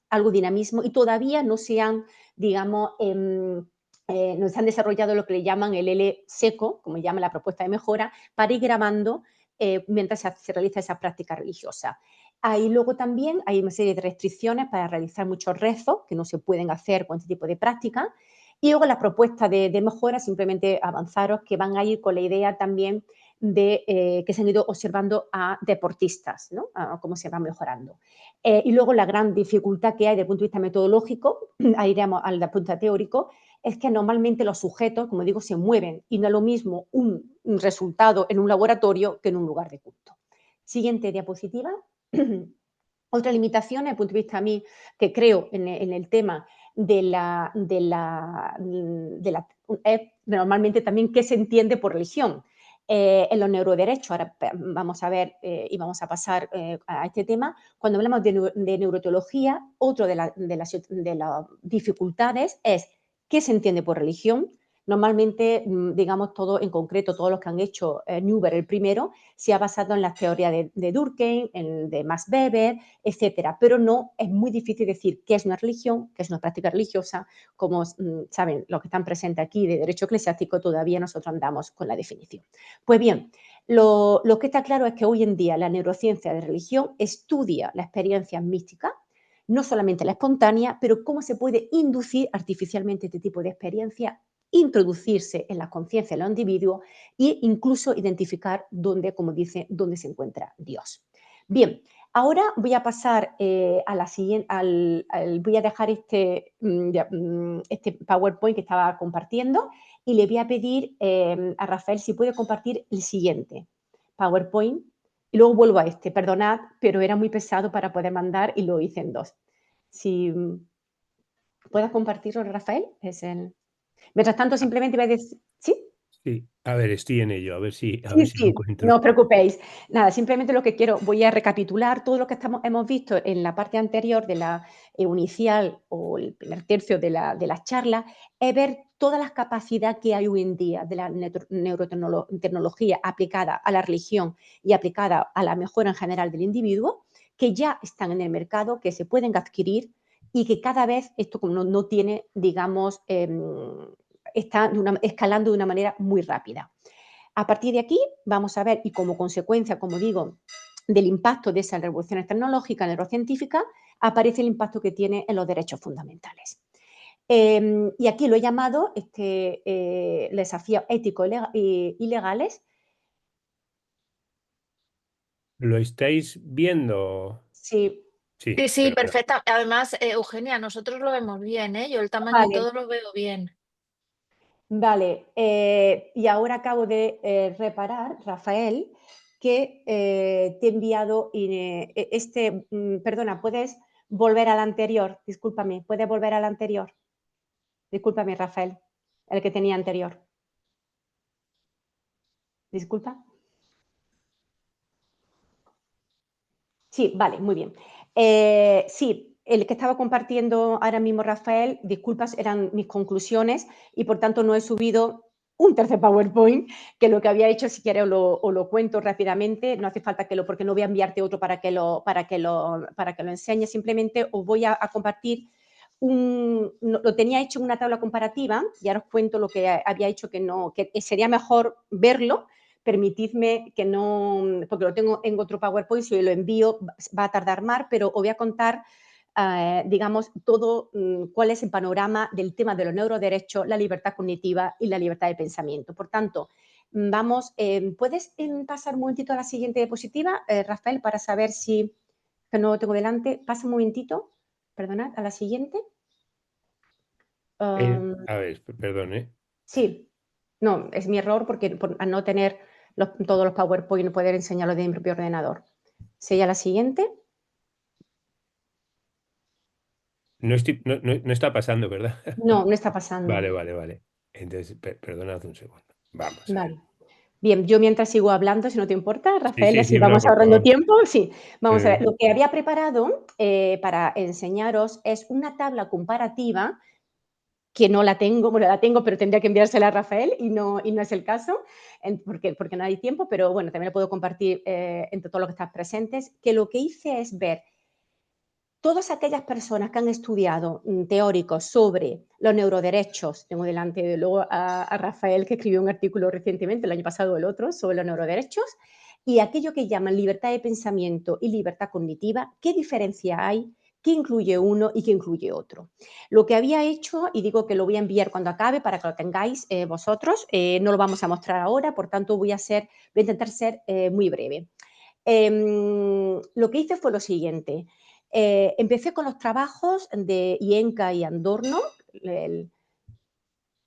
algo dinamismo, y todavía no se han, digamos, no se han desarrollado lo que le llaman el L seco, como llama la propuesta de mejora, para ir grabando mientras se realiza esa práctica religiosa. Ahí luego también hay una serie de restricciones para realizar muchos rezos que no se pueden hacer con este tipo de práctica. Y luego la propuesta de mejora, simplemente avanzaros, que van a ir con la idea también de que se han ido observando a deportistas, ¿no? A cómo se va mejorando. Y luego la gran dificultad que hay desde el punto de vista metodológico, ahí iremos al punto de vista teórico, es que normalmente los sujetos, como digo, se mueven y no es lo mismo un resultado en un laboratorio que en un lugar de culto. Siguiente diapositiva. Otra limitación, desde el punto de vista a mí, que creo en el tema es normalmente también qué se entiende por religión. En los neuroderechos, ahora vamos a ver y vamos a pasar a este tema, cuando hablamos de neuroteología, otra de las dificultades es qué se entiende por religión. Normalmente, digamos, todo en concreto, todos los que han hecho Newber el primero, se ha basado en las teorías de Durkheim, de Max Weber, etcétera, pero no, es muy difícil decir qué es una religión, qué es una práctica religiosa. Como saben los que están presentes aquí de derecho eclesiástico, todavía nosotros andamos con la definición. Pues bien, lo que está claro es que hoy en día la neurociencia de religión estudia la experiencia mística, no solamente la espontánea, pero cómo se puede inducir artificialmente este tipo de experiencia, introducirse en la conciencia de los individuos e incluso identificar dónde, como dice, dónde se encuentra Dios. Bien, ahora voy a pasar a la siguiente, voy a dejar este PowerPoint que estaba compartiendo y le voy a pedir a Rafael si puede compartir el siguiente PowerPoint y luego vuelvo a este. Perdonad, pero era muy pesado para poder mandar y lo hice en dos. Si puedes compartirlo, Rafael, es el... Mientras tanto, simplemente voy a decir... ¿Sí? Sí, a ver, estoy en ello, a ver si lo Sí, encuentro. no os preocupéis. Nada, simplemente lo que quiero, voy a recapitular todo lo que hemos visto en la parte anterior de la inicial o el primer tercio de la charla, es ver todas las capacidades que hay hoy en día de la neurotecnología aplicada a la religión y aplicada a la mejora en general del individuo, que ya están en el mercado, que se pueden adquirir y que cada vez esto como no tiene, digamos, está escalando de una manera muy rápida. A partir de aquí vamos a ver, y como consecuencia, como digo, del impacto de esas revoluciones tecnológicas, neurocientíficas, aparece el impacto que tiene en los derechos fundamentales. Y aquí lo he llamado desafíos éticos y legales. ¿Lo estáis viendo? Sí, Sí, Sí, sí, fenomenal. perfecta. Además, Eugenia, nosotros lo vemos bien, ¿eh? Yo el tamaño y vale, todo lo veo bien. vale. Y ahora acabo de reparar, Rafael, que te he enviado perdona, ¿puedes volver al anterior? Discúlpame, ¿puedes volver al anterior? Discúlpame, Rafael, el que tenía anterior. Disculpa. Sí, vale, muy bien. Sí, el que estaba compartiendo ahora mismo Rafael, disculpas, eran mis conclusiones y por tanto no he subido un tercer PowerPoint, que lo que había hecho, si quieres os lo cuento rápidamente, no hace falta porque no voy a enviarte otro para que lo enseñe, simplemente os voy a compartir lo tenía hecho en una tabla comparativa y ahora os cuento lo que había hecho que sería mejor verlo. Permitidme que no, porque lo tengo en otro PowerPoint, si lo envío va a tardar más, pero os voy a contar, digamos, todo cuál es el panorama del tema de los neuroderechos, la libertad cognitiva y la libertad de pensamiento. Por tanto, vamos, ¿puedes pasar un momentito a la siguiente diapositiva, Rafael, para saber si, que no lo tengo delante, pasa un momentito, perdonad, a la siguiente. A ver, perdón, ¿eh? Sí, no, es mi error porque al no tener todos los PowerPoint no poder enseñarlo de mi propio ordenador. ¿Sería la siguiente? No está pasando, ¿verdad? No, no está pasando. Vale, vale, vale. Entonces, perdonad un segundo. Vamos a ver. Vale. Bien, yo mientras sigo hablando, si no te importa, Sí, Rafael, sí, así sí, no, vamos por ahorrando favor. tiempo. Sí, vamos a ver. Eh, Lo que había preparado para enseñaros es una tabla comparativa que no la tengo, bueno, la tengo, pero tendría que enviársela a Rafael y no es el caso, porque no hay tiempo, pero bueno, también la puedo compartir entre todos los que están presentes, que lo que hice es ver todas aquellas personas que han estudiado teóricos sobre los neuroderechos, tengo delante luego a Rafael que escribió un artículo recientemente, el año pasado o el otro, sobre los neuroderechos, y aquello que llaman libertad de pensamiento y libertad cognitiva, ¿qué diferencia hay? ¿Qué incluye uno y qué incluye otro? Lo que había hecho, y digo que lo voy a enviar cuando acabe para que lo tengáis vosotros, no lo vamos a mostrar ahora, por tanto voy a intentar ser muy breve. Lo que hice fue lo siguiente. Empecé con los trabajos de Ienca y Andorno.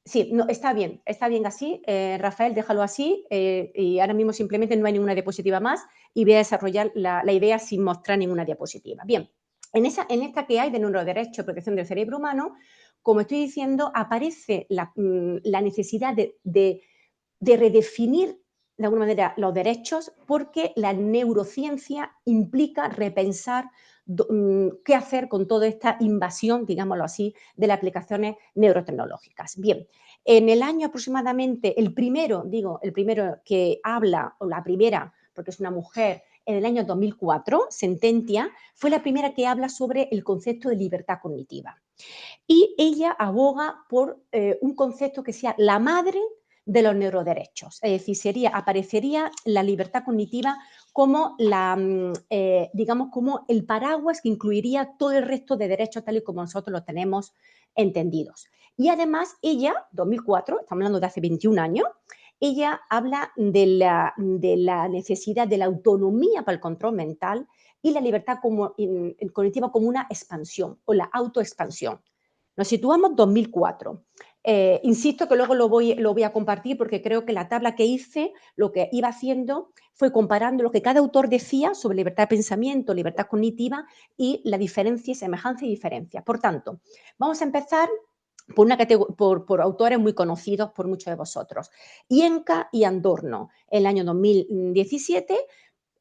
Sí, no, está bien así. Rafael, déjalo así y ahora mismo simplemente no hay ninguna diapositiva más y voy a desarrollar la idea sin mostrar ninguna diapositiva. Bien, en esta que hay de neuroderecho, protección del cerebro humano, como estoy diciendo, aparece la necesidad de redefinir de alguna manera los derechos porque la neurociencia implica repensar qué hacer con toda esta invasión, digámoslo así, de las aplicaciones neurotecnológicas. Bien, en el año aproximadamente, el primero que habla, o la primera, porque es una mujer, en el año 2004, Sententia, fue la primera que habla sobre el concepto de libertad cognitiva. Y ella aboga por un concepto que sea la madre de los neuroderechos. Es decir, aparecería la libertad cognitiva como digamos, como el paraguas que incluiría todo el resto de derechos tal y como nosotros los tenemos entendidos. Y además ella, 2004, estamos hablando de hace 21 años, ella habla de la necesidad de la autonomía para el control mental y la libertad cognitiva como una expansión o la autoexpansión. Nos situamos 2004. Insisto que luego lo voy a compartir porque creo que la tabla que hice lo que iba haciendo fue comparando lo que cada autor decía sobre libertad de pensamiento, libertad cognitiva y la diferencia, semejanza y diferencia. Por tanto, vamos a empezar por autores muy conocidos por muchos de vosotros. Ienca y Andorno, el año 2017,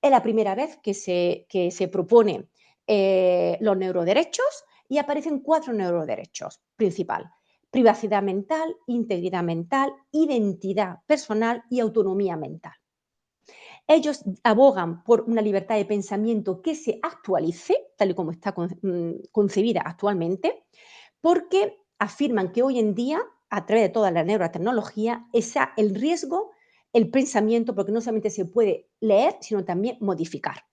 es la primera vez que se propone los neuroderechos y aparecen 4 neuroderechos principales: privacidad mental, integridad mental, identidad personal y autonomía mental. Ellos abogan por una libertad de pensamiento que se actualice, tal y como está concebida actualmente, porque afirman que hoy en día, a través de toda la neurotecnología, está el riesgo, el pensamiento, porque no solamente se puede leer, sino también modificar.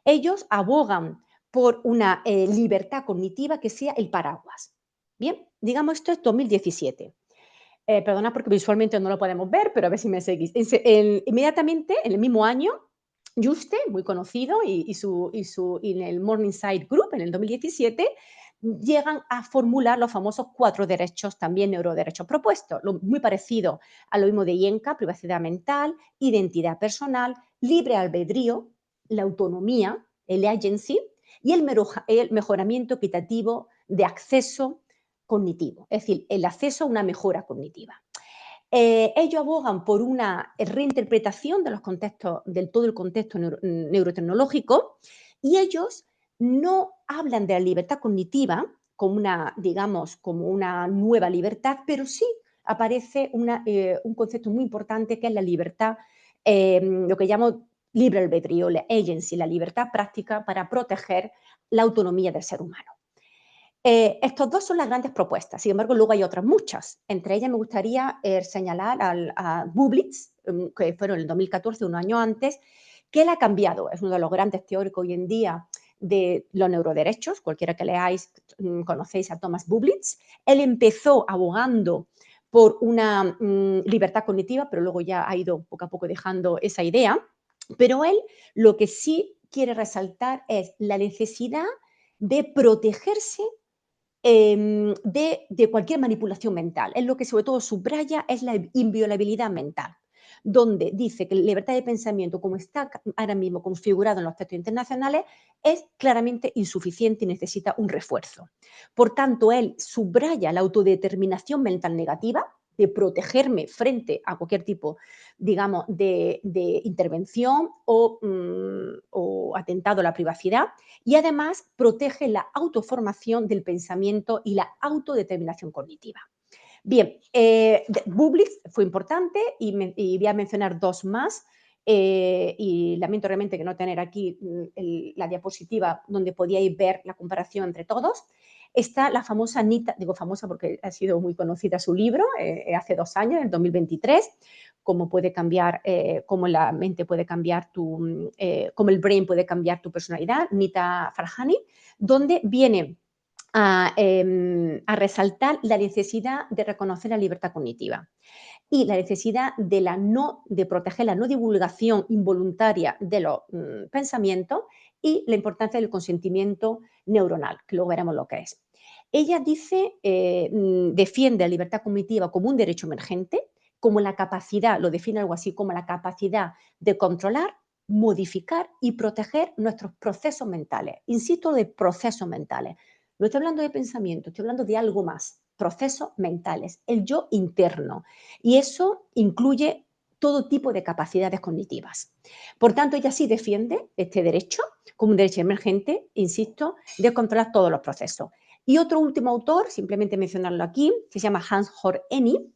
Ellos abogan por una libertad cognitiva que sea el paraguas. Bien, digamos, esto es 2017. Perdona porque visualmente no lo podemos ver, pero a ver si me seguís. Inmediatamente, en el mismo año, Juste, muy conocido, y en el Morningside Group, en el 2017, llegan a formular los famosos 4 derechos, también neuroderechos propuestos, muy parecido a lo mismo de Ienca: privacidad mental, identidad personal, libre albedrío, la autonomía, el agency, y el mejoramiento equitativo de acceso cognitivo, es decir, el acceso a una mejora cognitiva. Ellos abogan por una reinterpretación de los contextos, del todo el contexto neurotecnológico, y ellos no hablan de la libertad cognitiva como una, digamos, como una nueva libertad, pero sí aparece un concepto muy importante que es la libertad, lo que llamo libre albedrío, la agency, la libertad práctica para proteger la autonomía del ser humano. Estos 2 son las grandes propuestas, sin embargo, luego hay otras muchas. Entre ellas me gustaría señalar a Bublitz, que fueron en el 2014, un año antes, que él ha cambiado, es uno de los grandes teóricos hoy en día de los neuroderechos. Cualquiera que leáis, conocéis a Thomas Bublitz. Él empezó abogando por una libertad cognitiva, pero luego ya ha ido poco a poco dejando esa idea. Pero él lo que sí quiere resaltar es la necesidad de protegerse de cualquier manipulación mental. Es lo que sobre todo subraya es la inviolabilidad mental, donde dice que la libertad de pensamiento, como está ahora mismo configurado en los textos internacionales, es claramente insuficiente y necesita un refuerzo. Por tanto, él subraya la autodeterminación mental negativa, de protegerme frente a cualquier tipo, digamos, de intervención o atentado a la privacidad, y además protege la autoformación del pensamiento y la autodeterminación cognitiva. Bien, Bublis fue importante y voy a mencionar dos más. Y lamento realmente que no tener aquí la diapositiva donde podíais ver la comparación entre todos. Está la famosa Nita, digo famosa porque ha sido muy conocida su libro, hace 2 años, en 2023, cómo puede cambiar, cómo la mente puede cambiar cómo el brain puede cambiar tu personalidad, Nita Farahany, donde viene a resaltar la necesidad de reconocer la libertad cognitiva y la necesidad de proteger la no divulgación involuntaria de los pensamientos y la importancia del consentimiento neuronal, que luego veremos lo que es. Ella dice, defiende la libertad cognitiva como un derecho emergente, como la capacidad, lo define algo así como la capacidad de controlar, modificar y proteger nuestros procesos mentales. Insisto, de procesos mentales. No estoy hablando de pensamiento, estoy hablando de algo más, procesos mentales, el yo interno. Y eso incluye todo tipo de capacidades cognitivas. Por tanto, ella sí defiende este derecho como un derecho emergente, insisto, de controlar todos los procesos. Y otro último autor, simplemente mencionarlo aquí, que se llama Hans-Jörg Enni,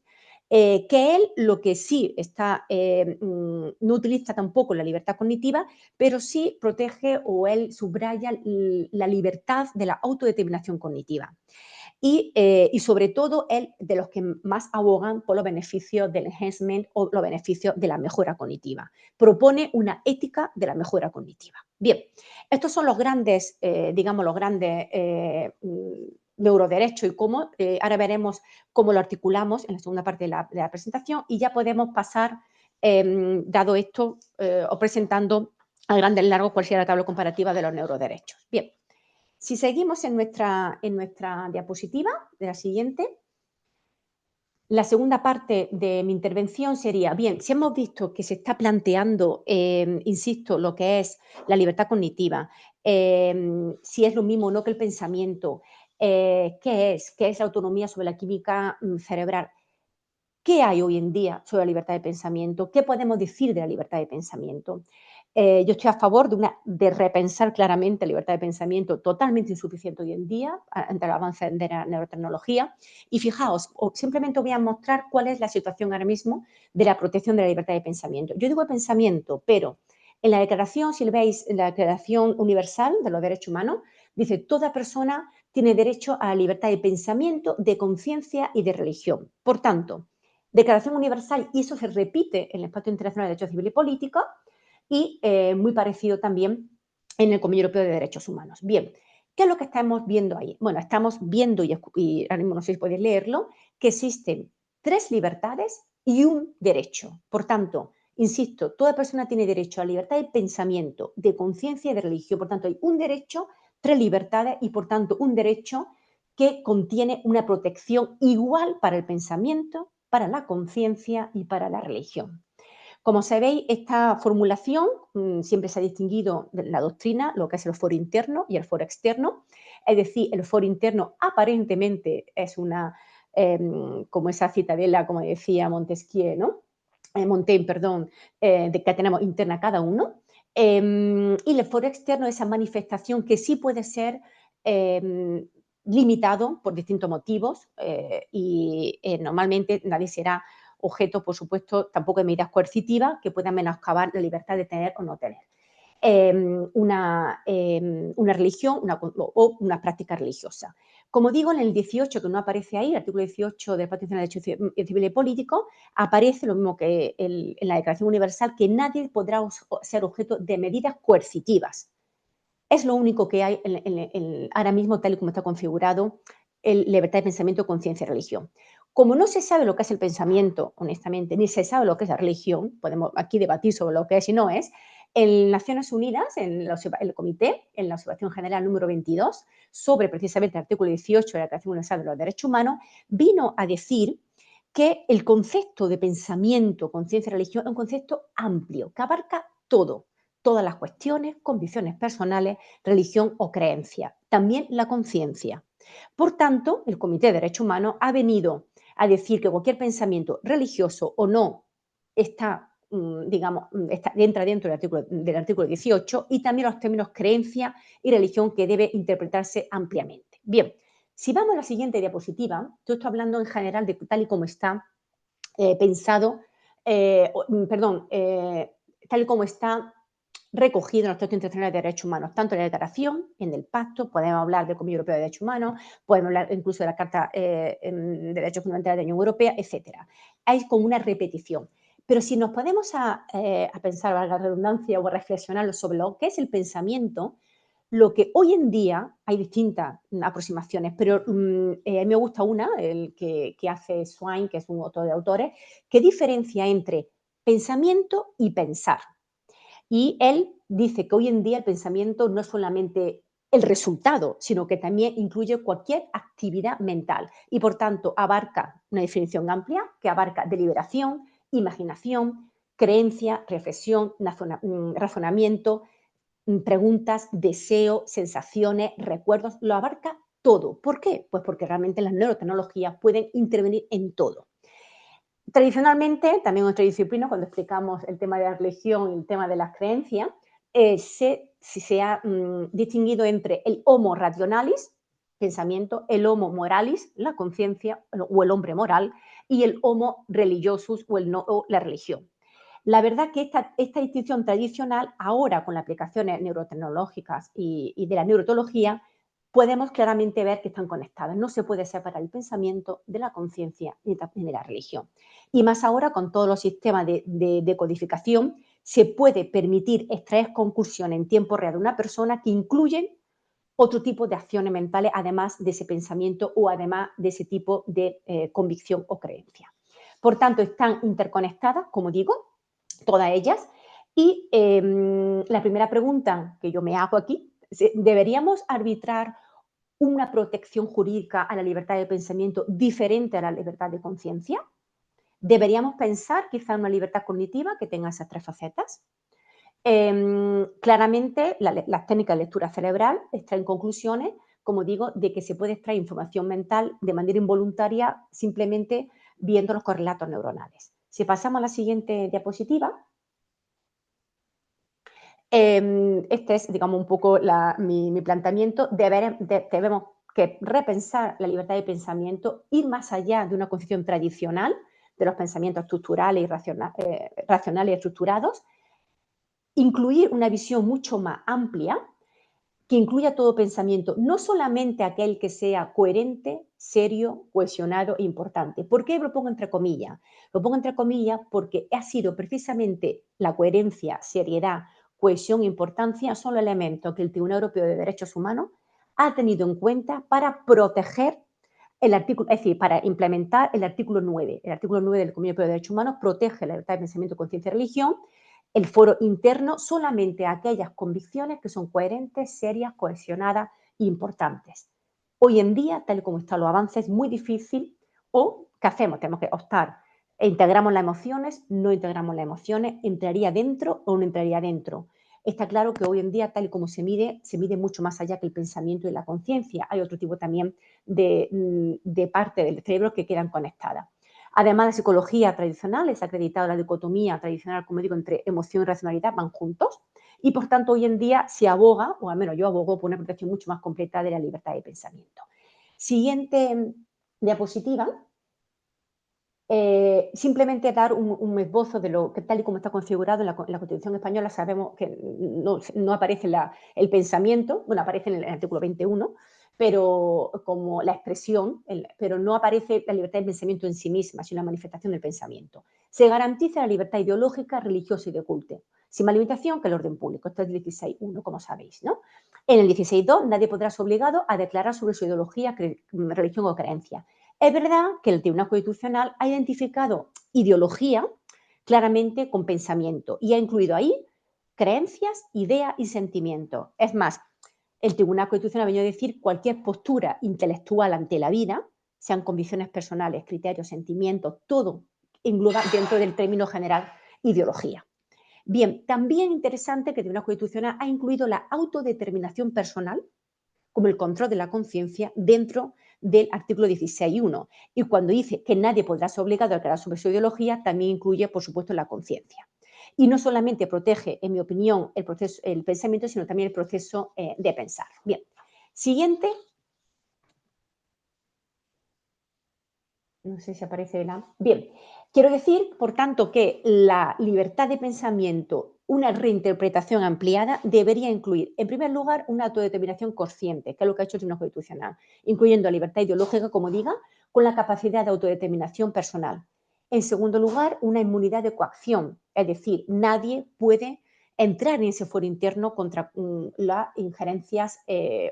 que él lo que sí está, no utiliza tampoco la libertad cognitiva, pero sí protege o él subraya la libertad de la autodeterminación cognitiva. Y sobre todo, él de los que más abogan por los beneficios del enhancement o los beneficios de la mejora cognitiva. Propone una ética de la mejora cognitiva. Bien, estos son los grandes, digamos, los grandes neuroderechos y cómo, ahora veremos cómo lo articulamos en la segunda parte de la presentación y ya podemos pasar, dado esto, o presentando a grandes largos cuál sería la tabla comparativa de los neuroderechos. Bien. Si seguimos en nuestra diapositiva, de la siguiente, la segunda parte de mi intervención sería, bien, si hemos visto que se está planteando, insisto, lo que es la libertad cognitiva, si es lo mismo o no que el pensamiento, ¿qué es la autonomía sobre la química cerebral? ¿Qué hay hoy en día sobre la libertad de pensamiento? ¿Qué podemos decir de la libertad de pensamiento? Yo estoy a favor de repensar claramente la libertad de pensamiento, totalmente insuficiente hoy en día ante el avance de la neurotecnología. Y fijaos, simplemente voy a mostrar cuál es la situación ahora mismo de la protección de la libertad de pensamiento. Yo digo pensamiento, pero en la declaración, si lo veis, en la Declaración Universal de los Derechos Humanos, dice toda persona tiene derecho a la libertad de pensamiento, de conciencia y de religión. Por tanto, Declaración Universal, y eso se repite en el Pacto Internacional de Derechos Civiles y Políticos, y muy parecido también en el Convenio Europeo de Derechos Humanos. Bien, ¿qué es lo que estamos viendo ahí? Bueno, estamos viendo, y ahora mismo no sé si podéis leerlo, que existen 3 libertades y un derecho. Por tanto, insisto, toda persona tiene derecho a la libertad de pensamiento, de conciencia y de religión. Por tanto, hay un derecho, 3 libertades y, por tanto, un derecho que contiene una protección igual para el pensamiento, para la conciencia y para la religión. Como sabéis, esta formulación siempre se ha distinguido de la doctrina, lo que es el foro interno y el foro externo. Es decir, el foro interno aparentemente es como esa citadela, como decía Montesquieu, ¿no? Montaigne, perdón, de que tenemos interna cada uno. Y el foro externo es esa manifestación que sí puede ser limitado por distintos motivos y normalmente nadie será objeto, por supuesto, tampoco de medidas coercitivas que puedan menoscabar la libertad de tener o no tener una religión o una práctica religiosa. Como digo, en el 18, que no aparece ahí, el artículo 18 del Pacto Internacional de Derechos Civiles y Políticos, aparece lo mismo que en la Declaración Universal, que nadie podrá ser objeto de medidas coercitivas. Es lo único que hay ahora mismo, tal y como está configurado, libertad de pensamiento, conciencia y religión. Como no se sabe lo que es el pensamiento, honestamente, ni se sabe lo que es la religión, podemos aquí debatir sobre lo que es y no es, en Naciones Unidas, en el Comité, en la Observación General número 22, sobre precisamente el artículo 18 de la Declaración Universal de los Derechos Humanos, vino a decir que el concepto de pensamiento, conciencia y religión es un concepto amplio, que abarca todo, todas las cuestiones, convicciones personales, religión o creencia, también la conciencia. Por tanto, el Comité de Derechos Humanos ha venido a decir que cualquier pensamiento religioso o no está, entra dentro del artículo 18 y también los términos creencia y religión que debe interpretarse ampliamente. Bien, si vamos a la siguiente diapositiva, yo estoy hablando en general de tal y como está pensado, tal y como está recogido en los textos internacionales de derechos humanos, tanto en la declaración, en el pacto, podemos hablar del Convenio Europeo de Derechos Humanos, podemos hablar incluso de la Carta de Derechos Fundamentales de la Unión Europea, etc. Hay como una repetición. Pero si nos podemos a pensar, valga la redundancia, o a reflexionar sobre lo que es el pensamiento, lo que hoy en día hay distintas aproximaciones, pero a mí me gusta una, el que hace Swain, que es un autor de autores, que diferencia entre pensamiento y pensar. Y él dice que hoy en día el pensamiento no es solamente el resultado, sino que también incluye cualquier actividad mental y, por tanto, abarca una definición amplia que abarca deliberación, imaginación, creencia, reflexión, razonamiento, preguntas, deseo, sensaciones, recuerdos, lo abarca todo. ¿Por qué? Pues porque realmente las neurotecnologías pueden intervenir en todo. Tradicionalmente, también en nuestra disciplina, cuando explicamos el tema de la religión y el tema de las creencias, se ha distinguido entre el homo rationalis, pensamiento, el homo moralis, la conciencia o el hombre moral, y el homo religiosus o la religión. La verdad que esta distinción tradicional, ahora con las aplicaciones neurotecnológicas y de la neurotología, podemos claramente ver que están conectadas. No se puede separar el pensamiento de la conciencia ni de la religión. Y más ahora con todos los sistemas de codificación, se puede permitir extraer conclusiones en tiempo real de una persona que incluyen otro tipo de acciones mentales, además de ese pensamiento o además de ese tipo de convicción o creencia. Por tanto, están interconectadas, como digo, todas ellas. Y la primera pregunta que yo me hago aquí, ¿deberíamos arbitrar una protección jurídica a la libertad de pensamiento diferente a la libertad de conciencia? ¿Deberíamos pensar quizá en una libertad cognitiva que tenga esas tres facetas? Claramente, las técnicas de lectura cerebral extraen conclusiones, como digo, de que se puede extraer información mental de manera involuntaria simplemente viendo los correlatos neuronales. Si pasamos a la siguiente diapositiva, este es, digamos, un poco mi planteamiento. Debemos que repensar la libertad de pensamiento, ir más allá de una concepción tradicional de los pensamientos estructurales y racionales y estructurados, incluir una visión mucho más amplia que incluya todo pensamiento, no solamente aquel que sea coherente, serio, cohesionado e importante. ¿Por qué lo pongo entre comillas? Lo pongo entre comillas porque ha sido precisamente la coherencia, seriedad, cohesión e importancia son los elementos que el Tribunal Europeo de Derechos Humanos ha tenido en cuenta para proteger el artículo, es decir, para implementar el artículo 9. El artículo 9 del Convenio Europeo de Derechos Humanos protege la libertad de pensamiento, conciencia y religión. El foro interno solamente a aquellas convicciones que son coherentes, serias, cohesionadas e importantes. Hoy en día, tal y como están los avances, es muy difícil. ¿O qué hacemos? Tenemos que optar. ¿Integramos las emociones? ¿No integramos las emociones? ¿Entraría dentro o no entraría dentro? Está claro que hoy en día, tal y como se mide mucho más allá que el pensamiento y la conciencia. Hay otro tipo también de parte del cerebro que quedan conectadas. Además, la psicología tradicional es acreditada la dicotomía tradicional, como digo, entre emoción y racionalidad, van juntos. Y, por tanto, hoy en día se aboga, o al menos yo abogo, por una protección mucho más completa de la libertad de pensamiento. Siguiente diapositiva. Simplemente dar un esbozo de lo que tal y como está configurado en la Constitución española. Sabemos que no aparece el pensamiento, bueno, aparece en el artículo 21, pero como la expresión, pero no aparece la libertad de pensamiento en sí misma, sino la manifestación del pensamiento. Se garantiza la libertad ideológica, religiosa y de culto, sin más limitación que el orden público. Esto es el 16.1, como sabéis, ¿no? En el 16.2 nadie podrá ser obligado a declarar sobre su ideología, religión o creencia. Es verdad que el Tribunal Constitucional ha identificado ideología claramente con pensamiento y ha incluido ahí creencias, ideas y sentimientos. Es más, el Tribunal Constitucional ha venido a decir cualquier postura intelectual ante la vida, sean convicciones personales, criterios, sentimientos, todo engloba dentro del término general ideología. Bien, también interesante que el Tribunal Constitucional ha incluido la autodeterminación personal como el control de la conciencia dentro del artículo 16.1. Y cuando dice que nadie podrá ser obligado a crear sobre su ideología, también incluye, por supuesto, la conciencia. Y no solamente protege, en mi opinión, el pensamiento, sino también el proceso de pensar. Bien, siguiente. No sé si aparece la... Bien, quiero decir, por tanto, que la libertad de pensamiento, una reinterpretación ampliada, debería incluir, en primer lugar, una autodeterminación consciente, que es lo que ha hecho el Tribunal Constitucional, incluyendo libertad ideológica, como diga, con la capacidad de autodeterminación personal. En segundo lugar, una inmunidad de coacción, es decir, nadie puede entrar en ese fuero interno contra las injerencias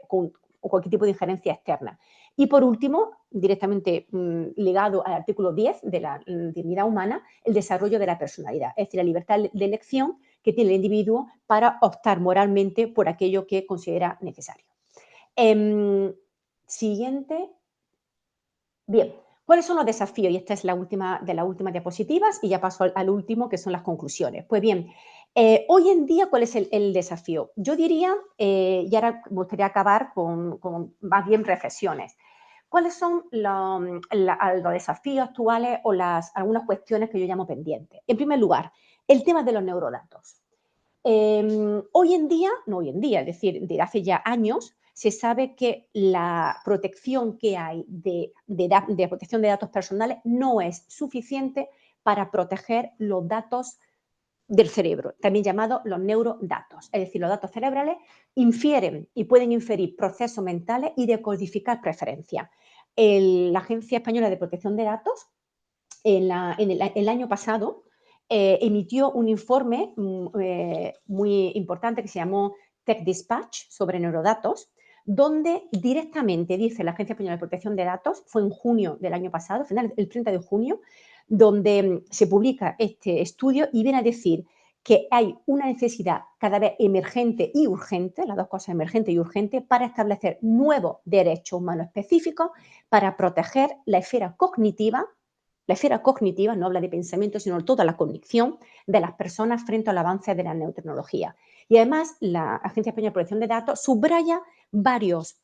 o cualquier tipo de injerencia externa. Y por último, directamente ligado al artículo 10 de la dignidad humana, el desarrollo de la personalidad, es decir, la libertad de elección que tiene el individuo para optar moralmente por aquello que considera necesario. Siguiente. Bien, ¿cuáles son los desafíos? Y esta es la última de las últimas diapositivas y ya paso al último, que son las conclusiones. Pues bien, hoy en día, ¿cuál es el desafío? Yo diría, y ahora me gustaría acabar con más bien reflexiones. ¿Cuáles son los desafíos actuales o algunas cuestiones que yo llamo pendientes? En primer lugar, el tema de los neurodatos. Hoy en día, es decir, desde hace ya años, se sabe que la protección que hay de protección de datos personales no es suficiente para proteger los datos del cerebro, también llamados los neurodatos. Es decir, los datos cerebrales infieren y pueden inferir procesos mentales y decodificar preferencias. La Agencia Española de Protección de Datos, el año pasado, emitió un informe muy importante que se llamó Tech Dispatch sobre neurodatos, donde directamente dice la Agencia Española de Protección de Datos, fue en junio del año pasado, el 30 de junio, donde se publica este estudio y viene a decir que hay una necesidad cada vez emergente y urgente, las dos cosas, emergente y urgente, para establecer nuevos derechos humanos específicos para proteger la esfera cognitiva. La esfera cognitiva no habla de pensamiento, sino toda la cognición de las personas frente al avance de la neurotecnología. Y además, la Agencia Española de Protección de Datos subraya varios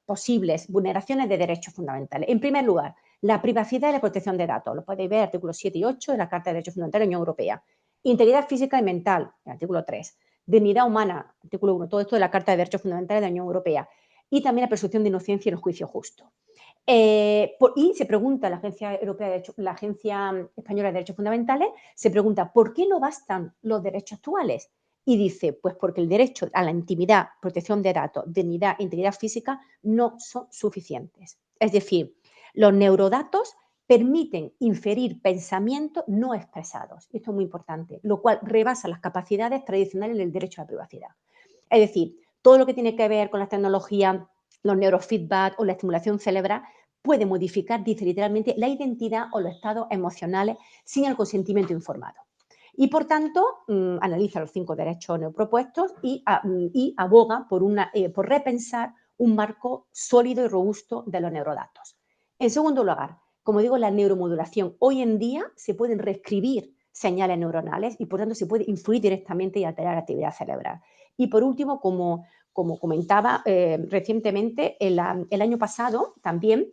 posibles vulneraciones de derechos fundamentales. En primer lugar, la privacidad y la protección de datos. Lo podéis ver, artículos 7 y 8 de la Carta de Derechos Fundamentales de la Unión Europea. Integridad física y mental, el artículo 3. Dignidad humana, artículo 1. Todo esto de la Carta de Derechos Fundamentales de la Unión Europea. Y también la presunción de inocencia y el juicio justo. Y se pregunta la Agencia Española de Derechos Fundamentales, se pregunta ¿por qué no bastan los derechos actuales? Y dice, pues porque el derecho a la intimidad, protección de datos, dignidad e integridad física no son suficientes. Es decir, los neurodatos permiten inferir pensamientos no expresados. Esto es muy importante, lo cual rebasa las capacidades tradicionales del derecho a la privacidad. Es decir, todo lo que tiene que ver con las tecnologías, los neurofeedback o la estimulación cerebral puede modificar, dice literalmente, la identidad o los estados emocionales sin el consentimiento informado. Y, por tanto, analiza los 5 derechos neopropuestos y aboga por repensar un marco sólido y robusto de los neurodatos. En segundo lugar, como digo, la neuromodulación. Hoy en día se pueden reescribir señales neuronales y, por tanto, se puede influir directamente y alterar la actividad cerebral. Y, por último, como comentaba recientemente, el año pasado también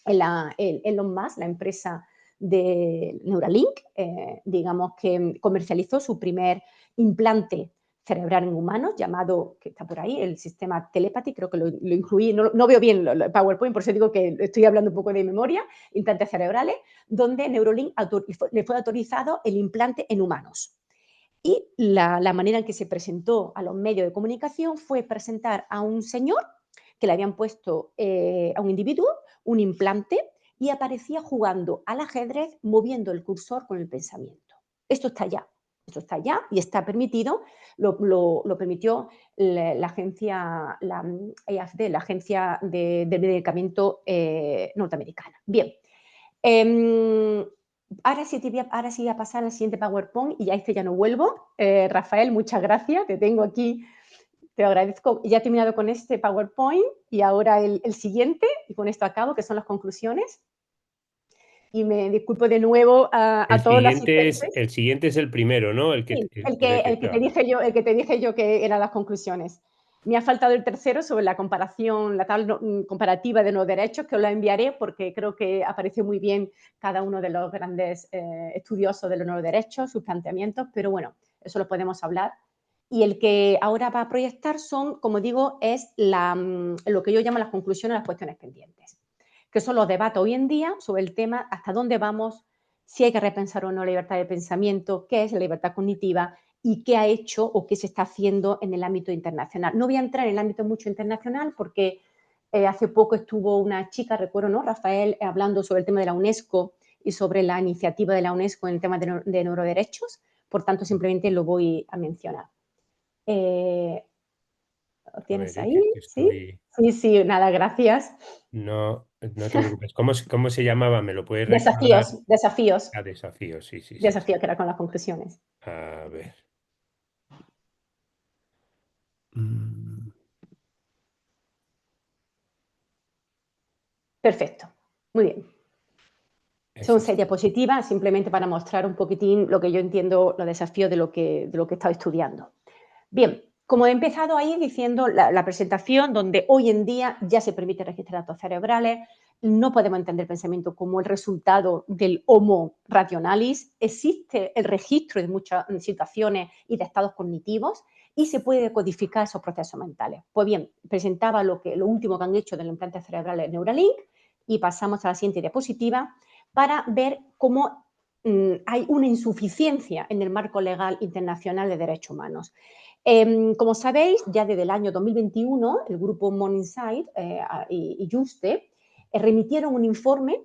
Elon Musk, la empresa de Neuralink, digamos que comercializó su primer implante cerebral en humanos, llamado, que está por ahí, el sistema Telepathy, creo que lo incluí, no veo bien el PowerPoint, por eso digo que estoy hablando un poco de memoria, implantes cerebrales, donde Neuralink le fue autorizado el implante en humanos. Y la manera en que se presentó a los medios de comunicación fue presentar a un señor que le habían puesto a un individuo un implante y aparecía jugando al ajedrez moviendo el cursor con el pensamiento. Esto está ya y está permitido, lo permitió la agencia, la AFD, la Agencia del Medicamento norteamericana. Bien. Ahora sí voy a pasar al siguiente PowerPoint y a este ya no vuelvo. Rafael, muchas gracias, te tengo aquí, te lo agradezco. Ya he terminado con este PowerPoint y ahora el siguiente, y con esto acabo, que son las conclusiones. Y me disculpo de nuevo a todos los asistentes. El siguiente es el primero, ¿no? El que te dije yo que eran las conclusiones. Me ha faltado el tercero sobre la comparación, la tabla comparativa de los derechos, que os la enviaré porque creo que apareció muy bien cada uno de los grandes estudiosos de los neuroderechos, sus planteamientos, pero bueno, eso lo podemos hablar. Y el que ahora va a proyectar son, como digo, es lo que yo llamo las conclusiones de las cuestiones pendientes, que son los debates hoy en día sobre el tema hasta dónde vamos, si hay que repensar o no la libertad de pensamiento, qué es la libertad cognitiva y qué ha hecho o qué se está haciendo en el ámbito internacional. No voy a entrar en el ámbito mucho internacional porque hace poco estuvo una chica, recuerdo, ¿no? Rafael, hablando sobre el tema de la UNESCO y sobre la iniciativa de la UNESCO en el tema de neuroderechos, por tanto simplemente lo voy a mencionar. ¿Lo A tienes ver, ahí? que ¿Sí? estoy... Sí, nada, gracias. No, no te preocupes. ¿Cómo se llamaba? ¿Me lo puedes recordar? Desafíos, desafíos, A desafío, sí, sí, sí. desafío que era con las conclusiones. A ver. Mm, Perfecto, muy bien. es Son 6 este. diapositivas simplemente para mostrar un poquitín lo que yo entiendo, los desafíos de lo que he estado estudiando. Bien, como he empezado ahí diciendo la presentación, donde hoy en día ya se permite registrar datos cerebrales, no podemos entender el pensamiento como el resultado del homo rationalis, existe el registro de muchas situaciones y de estados cognitivos y se puede decodificar esos procesos mentales. Pues bien, presentaba lo último que han hecho del implante cerebral Neuralink y pasamos a la siguiente diapositiva para ver cómo hay una insuficiencia en el marco legal internacional de derechos humanos. Como sabéis, ya desde el año 2021, el grupo Morningside y Juste remitieron un informe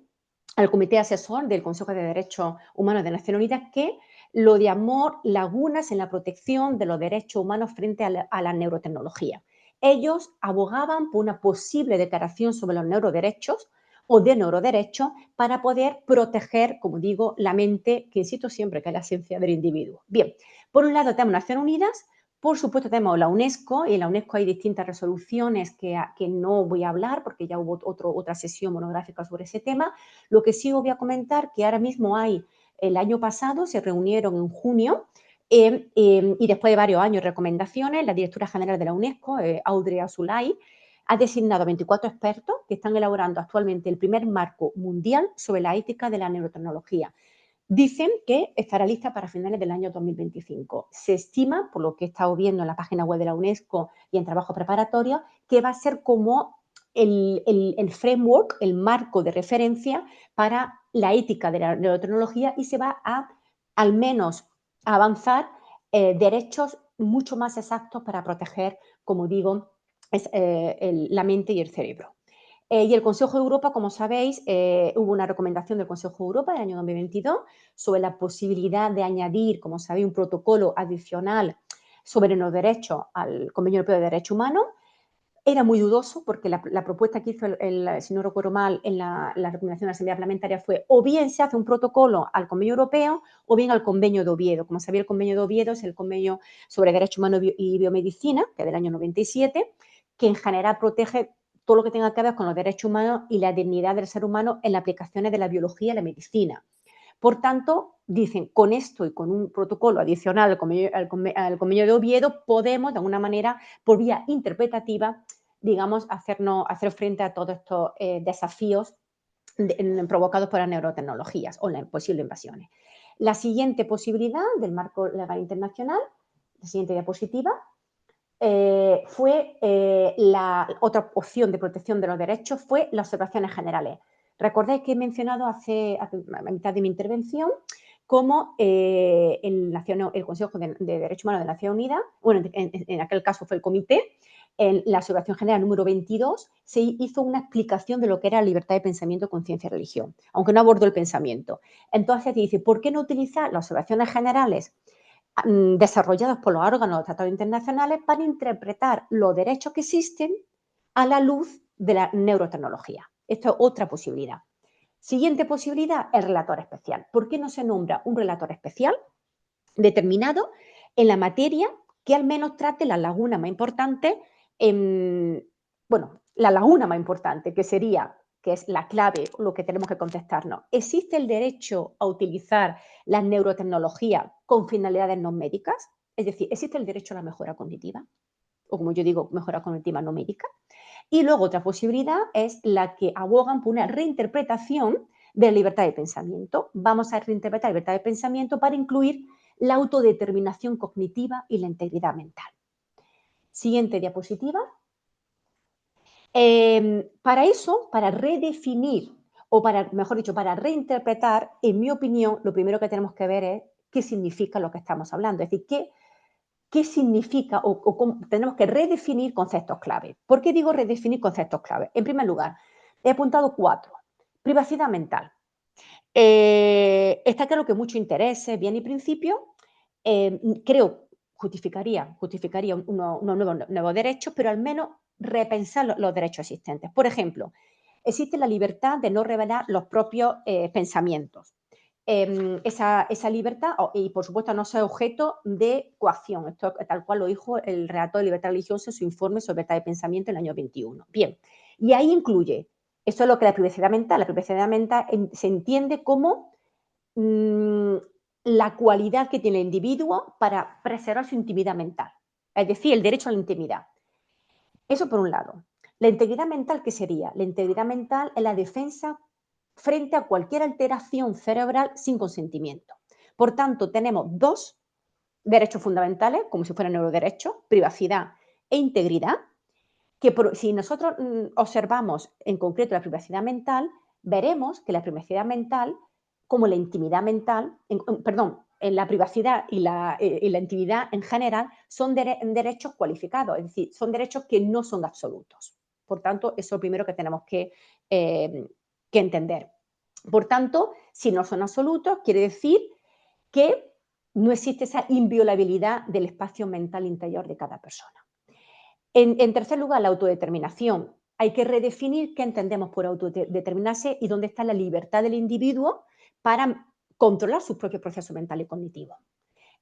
al Comité Asesor del Consejo de Derechos Humanos de Naciones Unidas que lo llamó lagunas en la protección de los derechos humanos frente a la neurotecnología. Ellos abogaban por una posible declaración sobre los neuroderechos o de neuroderechos para poder proteger, como digo, la mente, que insisto siempre que es la esencia del individuo. Bien, por un lado tenemos Naciones Unidas, por supuesto tenemos la UNESCO, y en la UNESCO hay distintas resoluciones que no voy a hablar porque ya hubo otra sesión monográfica sobre ese tema. Lo que sí os voy a comentar que ahora mismo el año pasado se reunieron en junio y después de varios años de recomendaciones, la directora general de la UNESCO, Audrey Azoulay, ha designado a 24 expertos que están elaborando actualmente el primer marco mundial sobre la ética de la neurotecnología. Dicen que estará lista para finales del año 2025. Se estima, por lo que he estado viendo en la página web de la UNESCO y en trabajo preparatorio, que va a ser como el framework, el marco de referencia para la ética de la neurotecnología y se va a, al menos, a avanzar derechos mucho más exactos para proteger, como digo, la mente y el cerebro. Y el Consejo de Europa, como sabéis, hubo una recomendación del Consejo de Europa del año 2022 sobre la posibilidad de añadir, como sabéis, un protocolo adicional sobre los derechos al Convenio Europeo de Derechos Humanos. Era muy dudoso porque la propuesta que hizo, si no recuerdo mal, en la recomendación de la Asamblea Parlamentaria fue o bien se hace un protocolo al Convenio Europeo o bien al Convenio de Oviedo. Como sabéis, el Convenio de Oviedo es el Convenio sobre Derechos Humanos y Biomedicina, que es del año 97, que en general protege todo lo que tenga que ver con los derechos humanos y la dignidad del ser humano en las aplicaciones de la biología y la medicina. Por tanto, dicen, con esto y con un protocolo adicional al Convenio de Oviedo, podemos, de alguna manera, por vía interpretativa, digamos, hacer frente a todos estos desafíos provocados por las neurotecnologías o las posibles invasiones. La siguiente posibilidad del marco legal internacional, la siguiente diapositiva, fue la otra opción de protección de los derechos fue las observaciones generales. Recordáis que he mencionado a mitad de mi intervención cómo el Consejo de Derechos Humanos de Naciones Unidas, bueno, en aquel caso fue el comité, en la observación general número 22 se hizo una explicación de lo que era la libertad de pensamiento, conciencia y religión, aunque no abordó el pensamiento. Entonces dice, ¿por qué no utilizar las observaciones generales desarrollados por los órganos de tratados internacionales para interpretar los derechos que existen a la luz de la neurotecnología? Esto es otra posibilidad. Siguiente posibilidad, el relator especial. ¿Por qué no se nombra un relator especial determinado en la materia que al menos trate la laguna más importante, la laguna más importante, que es la clave, lo que tenemos que contestarnos? ¿Existe el derecho a utilizar la neurotecnología con finalidades no médicas? Es decir, ¿existe el derecho a la mejora cognitiva? o como yo digo, mejora cognitiva no médica. Y luego otra posibilidad es la que abogan por una reinterpretación de la libertad de pensamiento. Vamos a reinterpretar la libertad de pensamiento para incluir la autodeterminación cognitiva y la integridad mental. Siguiente diapositiva. Para eso, para redefinir o mejor dicho, para reinterpretar, en mi opinión, lo primero que tenemos que ver es qué significa lo que estamos hablando. Es decir, qué significa o tenemos que redefinir conceptos clave. ¿Por qué digo redefinir conceptos clave? En primer lugar, he apuntado 4. Privacidad mental. Está claro que mucho interés, bien y principio, creo justificaría unos nuevos derechos, pero al menos repensar los derechos existentes. Por ejemplo, existe la libertad de no revelar los propios pensamientos. Esa libertad y, por supuesto, no ser objeto de coacción. Esto tal cual lo dijo el relator de libertad religiosa en su informe sobre libertad de pensamiento en el año 21. Bien, y ahí incluye, eso es lo que es la privacidad mental. La privacidad mental se entiende como la cualidad que tiene el individuo para preservar su intimidad mental, es decir, el derecho a la intimidad. Eso por un lado. La integridad mental, ¿qué sería? La integridad mental es la defensa frente a cualquier alteración cerebral sin consentimiento. Por tanto, tenemos 2 derechos fundamentales, como si fueran neuroderechos, privacidad e integridad, que si nosotros observamos en concreto la privacidad mental, veremos que la privacidad mental, como la intimidad mental, en la privacidad y la intimidad en general, son derechos cualificados, es decir, son derechos que no son absolutos. Por tanto, eso es lo primero que tenemos que entender. Por tanto, si no son absolutos, quiere decir que no existe esa inviolabilidad del espacio mental interior de cada persona. En tercer lugar, la autodeterminación. Hay que redefinir qué entendemos por autodeterminarse y dónde está la libertad del individuo para controlar sus propios procesos mentales y cognitivos.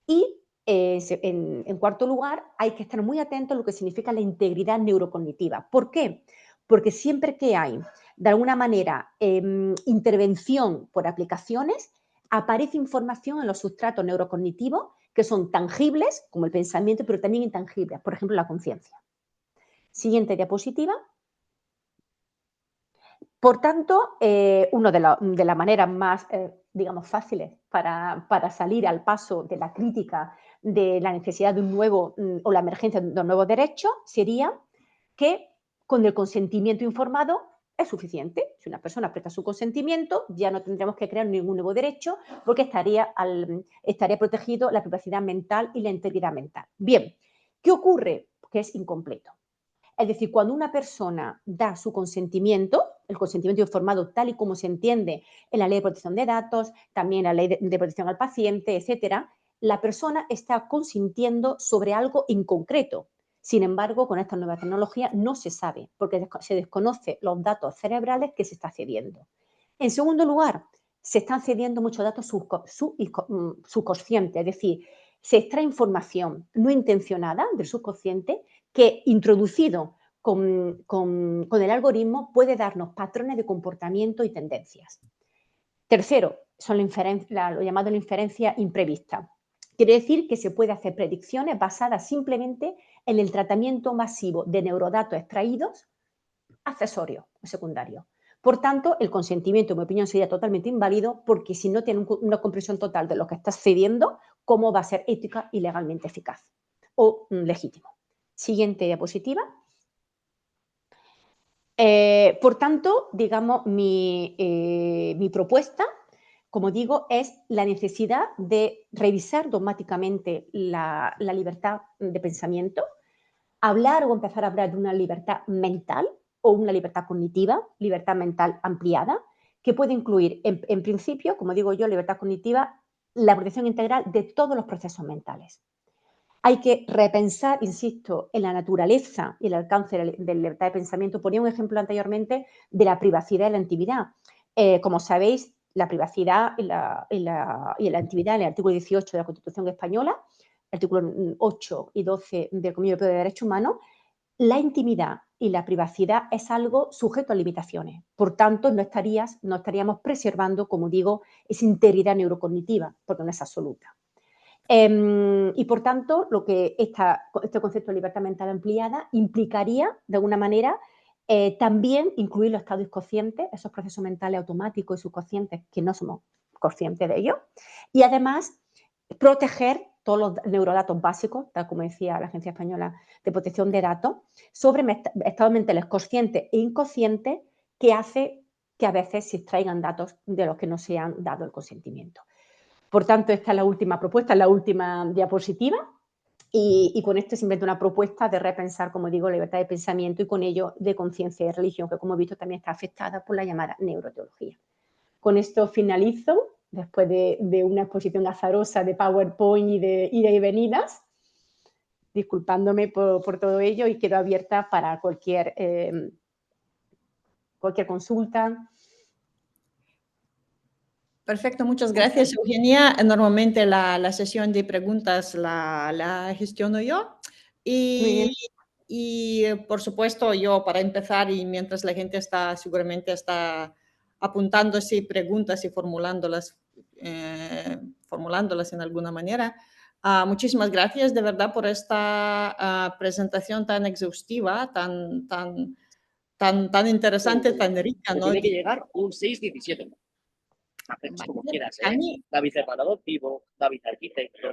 Y en cuarto lugar, hay que estar muy atentos a lo que significa la integridad neurocognitiva. ¿Por qué? Porque siempre que hay, de alguna manera, intervención por aplicaciones, aparece información en los sustratos neurocognitivos que son tangibles, como el pensamiento, pero también intangibles, por ejemplo, la conciencia. Siguiente diapositiva. Por tanto, una de las maneras más, digamos, fáciles para salir al paso de la crítica de la necesidad de un nuevo o la emergencia de un nuevo derecho sería que con el consentimiento informado es suficiente. Si una persona presta su consentimiento, ya no tendremos que crear ningún nuevo derecho porque estaría protegido la privacidad mental y la integridad mental. Bien, ¿qué ocurre? Que es incompleto. Es decir, cuando una persona da su consentimiento, el consentimiento informado tal y como se entiende en la Ley de Protección de Datos, también en la Ley de Protección al Paciente, etcétera, la persona está consintiendo sobre algo en concreto. Sin embargo, con esta nueva tecnología no se sabe, porque se desconocen los datos cerebrales que se está cediendo. En segundo lugar, se están cediendo muchos datos subconscientes, es decir, se extrae información no intencionada del subconsciente que, introducido con el algoritmo, puede darnos patrones de comportamiento y tendencias. Tercero, son lo llamado la inferencia imprevista. Quiere decir que se puede hacer predicciones basadas simplemente en el tratamiento masivo de neurodatos extraídos, accesorios o secundarios. Por tanto, el consentimiento, en mi opinión, sería totalmente inválido porque si no tiene una comprensión total de lo que estás cediendo, ¿cómo va a ser ética y legalmente eficaz o legítimo? Siguiente diapositiva. Por tanto, digamos, mi propuesta, como digo, es la necesidad de revisar dogmáticamente la libertad de pensamiento, hablar o empezar a hablar de una libertad mental o una libertad cognitiva, libertad mental ampliada, que puede incluir, en principio, como digo yo, libertad cognitiva, la protección integral de todos los procesos mentales. Hay que repensar, insisto, en la naturaleza y el alcance de la libertad de pensamiento. Ponía un ejemplo anteriormente de la privacidad y la intimidad. Como sabéis, la privacidad y la intimidad en el artículo 18 de la Constitución española, artículo 8 y 12 del Convenio Europeo de Derechos Humanos, la intimidad y la privacidad es algo sujeto a limitaciones. Por tanto, no estaríamos preservando, como digo, esa integridad neurocognitiva, porque no es absoluta. Y por tanto, lo que este concepto de libertad mental ampliada implicaría, de alguna manera, también incluir los estados inconscientes, esos procesos mentales automáticos y subconscientes que no somos conscientes de ellos, y además proteger todos los neurodatos básicos, tal como decía la Agencia Española de Protección de Datos, sobre estados mentales conscientes e inconscientes que hace que a veces se extraigan datos de los que no se han dado el consentimiento. Por tanto, esta es la última propuesta, la última diapositiva, y con esto se inventa una propuesta de repensar, como digo, la libertad de pensamiento y con ello de conciencia y religión, que como he visto también está afectada por la llamada neuroteología. Con esto finalizo, después de una exposición azarosa de PowerPoint y de ida y venidas, disculpándome por todo ello, y quedo abierta para cualquier consulta. Perfecto, muchas gracias, Eugenia. Normalmente la sesión de preguntas la gestiono yo. Muy bien. Y por supuesto, yo para empezar, y mientras la gente seguramente está apuntándose preguntas y formulándolas en alguna manera. Muchísimas gracias de verdad por esta presentación tan exhaustiva, tan interesante, tan rica, ¿no? Tiene que llegar un 6-17. Hacemos como quieras, A ¿eh? mí David hermano adoptivo, David arquitecto.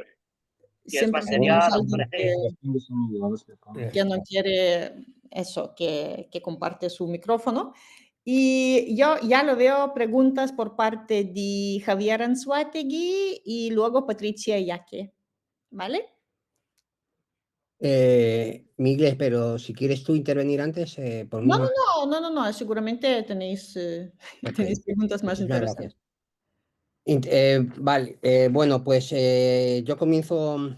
Si es siempre más tenemos serial, alguien hombre, que no quiere eso, que comparte su micrófono. Y yo ya lo veo preguntas por parte de Javier Anzuategui y luego Patricia Yaque, ¿vale? Miguel, pero si quieres tú intervenir antes, por mí No, seguramente tenéis, Ok, tenéis preguntas más muchísimas interesantes. gracias. Vale, bueno, pues yo comienzo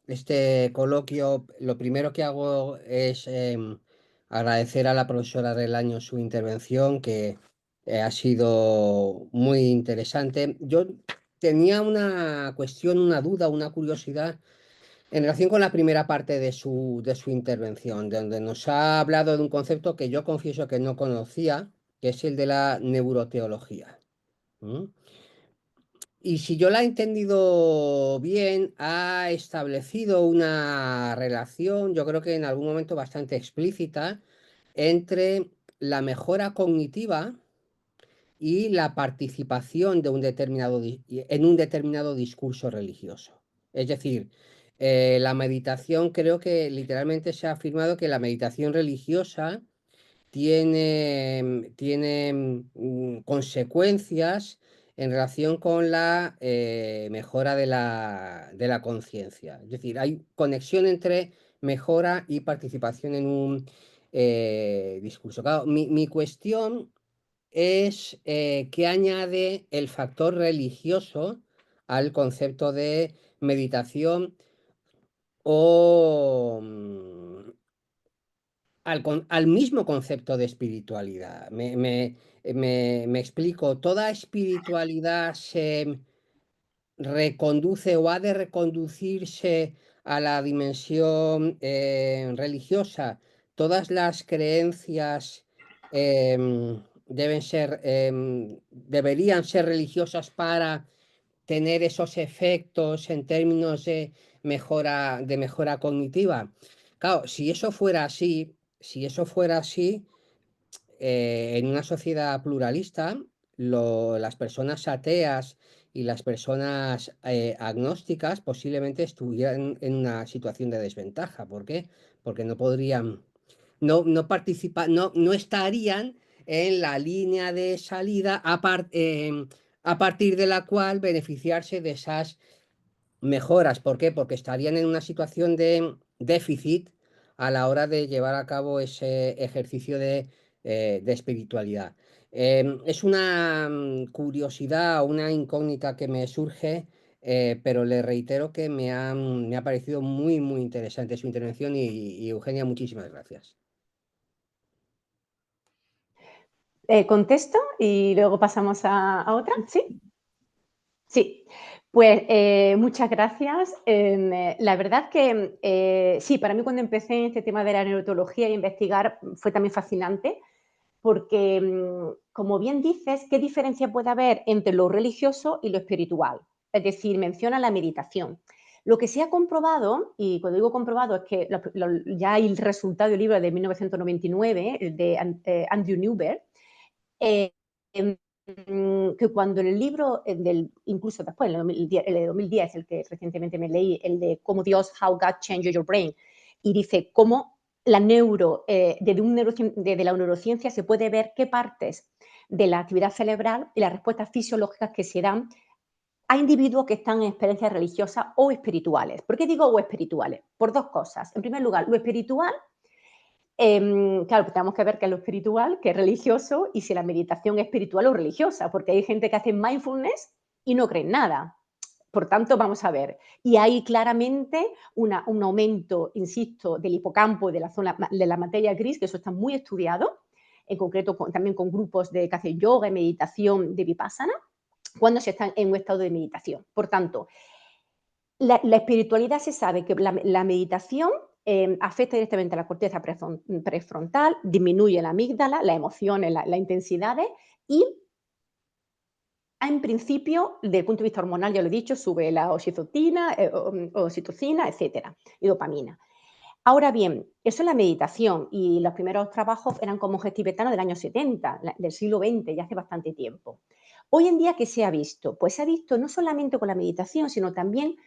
este coloquio. Lo primero que hago es agradecer a la profesora del año su intervención, que ha sido muy interesante. Yo tenía una cuestión, una duda, una curiosidad en relación con la primera parte de su intervención, donde nos ha hablado de un concepto que yo confieso que no conocía, que es el de la neuroteología. ¿Mm? Y si yo la he entendido bien, ha establecido una relación, yo creo que en algún momento bastante explícita, entre la mejora cognitiva y la participación de en un determinado discurso religioso. Es decir, la meditación, creo que literalmente se ha afirmado que la meditación religiosa tiene consecuencias en relación con la mejora de la conciencia. Es decir, hay conexión entre mejora y participación en un discurso. Claro, mi cuestión es que añade el factor religioso al concepto de meditación o al mismo concepto de espiritualidad. Me explico, toda espiritualidad se reconduce o ha de reconducirse a la dimensión religiosa. Todas las creencias deberían ser religiosas para tener esos efectos en términos de mejora cognitiva. Claro, si eso fuera así, en una sociedad pluralista, las personas ateas y las personas agnósticas posiblemente estuvieran en una situación de desventaja. ¿Por qué? Porque no podrían, no participan, no estarían en la línea de salida a partir de la cual beneficiarse de esas mejoras. ¿Por qué? Porque estarían en una situación de déficit a la hora de llevar a cabo ese ejercicio de espiritualidad. Es una curiosidad, una incógnita que me surge, pero le reitero que me ha parecido muy, muy interesante su intervención y Eugenia, muchísimas gracias. Contesto y luego pasamos a otra, ¿sí? Sí, pues muchas gracias. La verdad que sí, para mí cuando empecé en este tema de la neurotología y investigar fue también fascinante porque, como bien dices, ¿qué diferencia puede haber entre lo religioso y lo espiritual? Es decir, menciona la meditación. Lo que se ha comprobado, y cuando digo comprobado es que ya hay el resultado del libro de 1999, el de Andrew Newberg, que cuando en el libro, incluso después, el de 2010, el que recientemente me leí, el de cómo How God Changed Your Brain, y dice cómo desde la neurociencia se puede ver qué partes de la actividad cerebral y las respuestas fisiológicas que se dan a individuos que están en experiencias religiosas o espirituales. ¿Por qué digo o espirituales? Por dos cosas. En primer lugar, lo espiritual, claro, tenemos que ver qué es lo espiritual, qué es religioso y si la meditación es espiritual o religiosa, porque hay gente que hace mindfulness y no cree en nada. Por tanto, vamos a ver. Y hay claramente un aumento, insisto, del hipocampo, de la zona de la materia gris, que eso está muy estudiado, en concreto también con grupos que hacen yoga y meditación de vipassana, cuando se está en un estado de meditación. Por tanto, la espiritualidad se sabe que la meditación afecta directamente a la corteza prefrontal, disminuye la amígdala, las emociones, las intensidades y en principio, desde el punto de vista hormonal, ya lo he dicho, sube la oxitocina, etcétera, y dopamina. Ahora bien, eso es la meditación y los primeros trabajos eran con monjes tibetanos del año 70, del siglo XX, ya hace bastante tiempo. Hoy en día, ¿qué se ha visto? Pues se ha visto no solamente con la meditación, sino también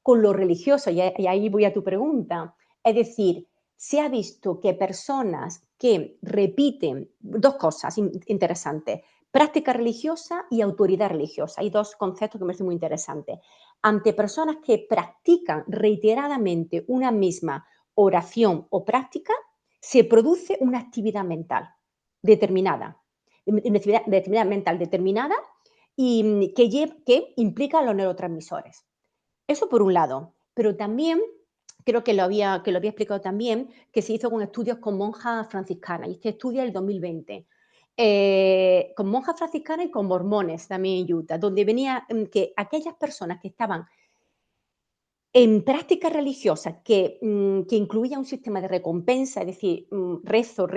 con lo religioso, y ahí voy a tu pregunta. Es decir, se ha visto que personas que repiten dos cosas interesantes, práctica religiosa y autoridad religiosa. Hay dos conceptos que me parecen muy interesantes. Ante personas que practican reiteradamente una misma oración o práctica, se produce una actividad mental determinada, una actividad mental determinada y que implica los neurotransmisores. Eso por un lado, pero también creo que lo había explicado también, que se hizo con estudios con monjas franciscanas, y este estudio es el 2020, con monjas franciscanas y con mormones también en Utah, donde venía que aquellas personas que estaban en prácticas religiosas que incluía un sistema de recompensa, es decir, rezo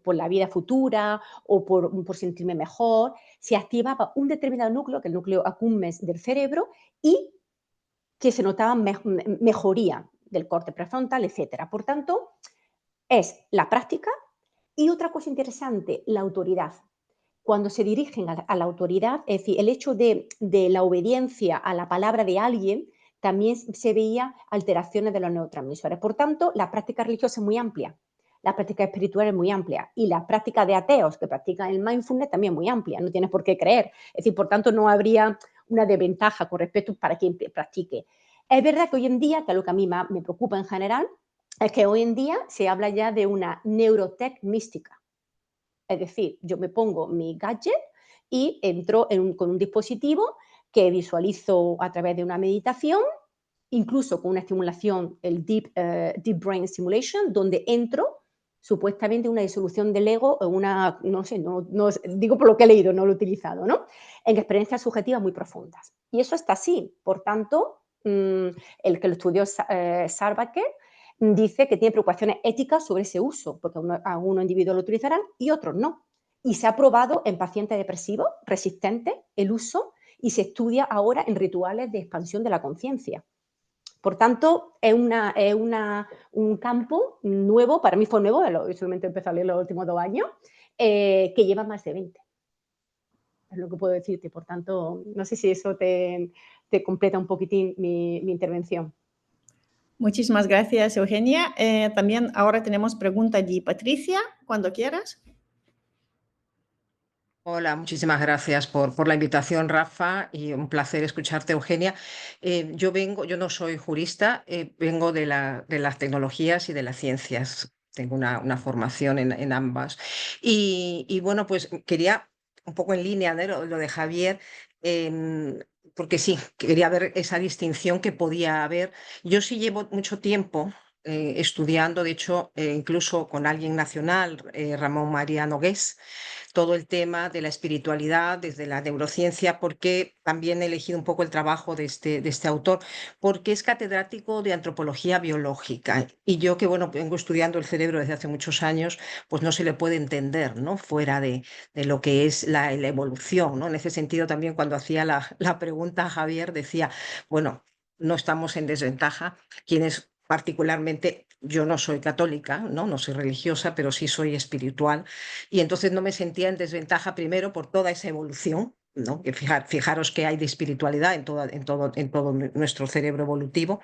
por la vida futura o por sentirme mejor, se activaba un determinado núcleo, que es el núcleo accumbens del cerebro, y que se notaba mejoría del corte prefrontal, etcétera. Por tanto, es la práctica y otra cosa interesante, la autoridad. Cuando se dirigen a la autoridad, es decir, el hecho de la obediencia a la palabra de alguien, también se veía alteraciones de los neurotransmisores. Por tanto, la práctica religiosa es muy amplia, la práctica espiritual es muy amplia y la práctica de ateos que practican el mindfulness también es muy amplia, no tienes por qué creer. Es decir, por tanto, no habría una desventaja con respecto para quien practique. Es verdad que hoy en día, que es lo que a mí me preocupa en general, es que hoy en día se habla ya de una neurotech mística. Es decir, yo me pongo mi gadget y entro con un dispositivo que visualizo a través de una meditación, incluso con una estimulación, el Deep Brain Stimulation, donde entro supuestamente una disolución del ego o no sé, no, digo por lo que he leído, no lo he utilizado, ¿no? En experiencias subjetivas muy profundas. Y eso está así. Por tanto, el que lo estudió Sarbaker dice que tiene preocupaciones éticas sobre ese uso, porque algunos individuos lo utilizarán y otros no. Y se ha probado en pacientes depresivos resistentes el uso y se estudia ahora en rituales de expansión de la conciencia. Por tanto, es un campo nuevo, para mí fue nuevo, yo solamente he empezado a leer los últimos 2 años, que lleva más de 20. Es lo que puedo decirte. Por tanto, no sé si eso te completa un poquitín mi intervención. Muchísimas gracias, Eugenia. También ahora tenemos pregunta de Patricia, cuando quieras. Hola, muchísimas gracias por la invitación, Rafa, y un placer escucharte, Eugenia. Yo no soy jurista, vengo de las tecnologías y de las ciencias. Tengo una formación en ambas. Y bueno, pues quería, un poco en línea de lo de Javier, porque sí, quería ver esa distinción que podía haber. Yo sí llevo mucho tiempo estudiando, de hecho, incluso con alguien nacional, Ramón María Nogués, todo el tema de la espiritualidad desde la neurociencia, porque también he elegido un poco el trabajo de este autor, porque es catedrático de antropología biológica. Y yo que, bueno, vengo estudiando el cerebro desde hace muchos años, pues no se le puede entender, ¿no? Fuera de lo que es la evolución, ¿no? En ese sentido también cuando hacía la pregunta a Javier decía, bueno, no estamos en desventaja quienes particularmente, yo no soy católica, no soy religiosa, pero sí soy espiritual, y entonces no me sentía en desventaja primero por toda esa evolución, ¿no? Que fijaros que hay de espiritualidad en todo nuestro cerebro evolutivo,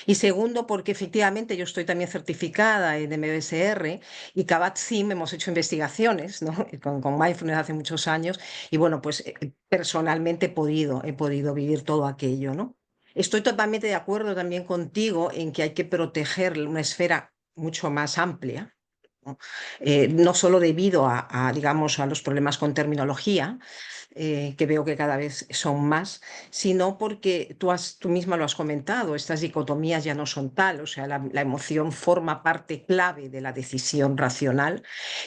y segundo porque efectivamente yo estoy también certificada en MBSR y Kabat-Zinn hemos hecho investigaciones, ¿no? con mindfulness hace muchos años, y bueno, pues personalmente he podido vivir todo aquello, ¿no? Estoy totalmente de acuerdo también contigo en que hay que proteger una esfera mucho más amplia, ¿no? No solo debido digamos, a los problemas con terminología, que veo que cada vez son más, sino porque tú misma lo has comentado, estas dicotomías ya no son tal, o sea, la emoción forma parte clave de la decisión racional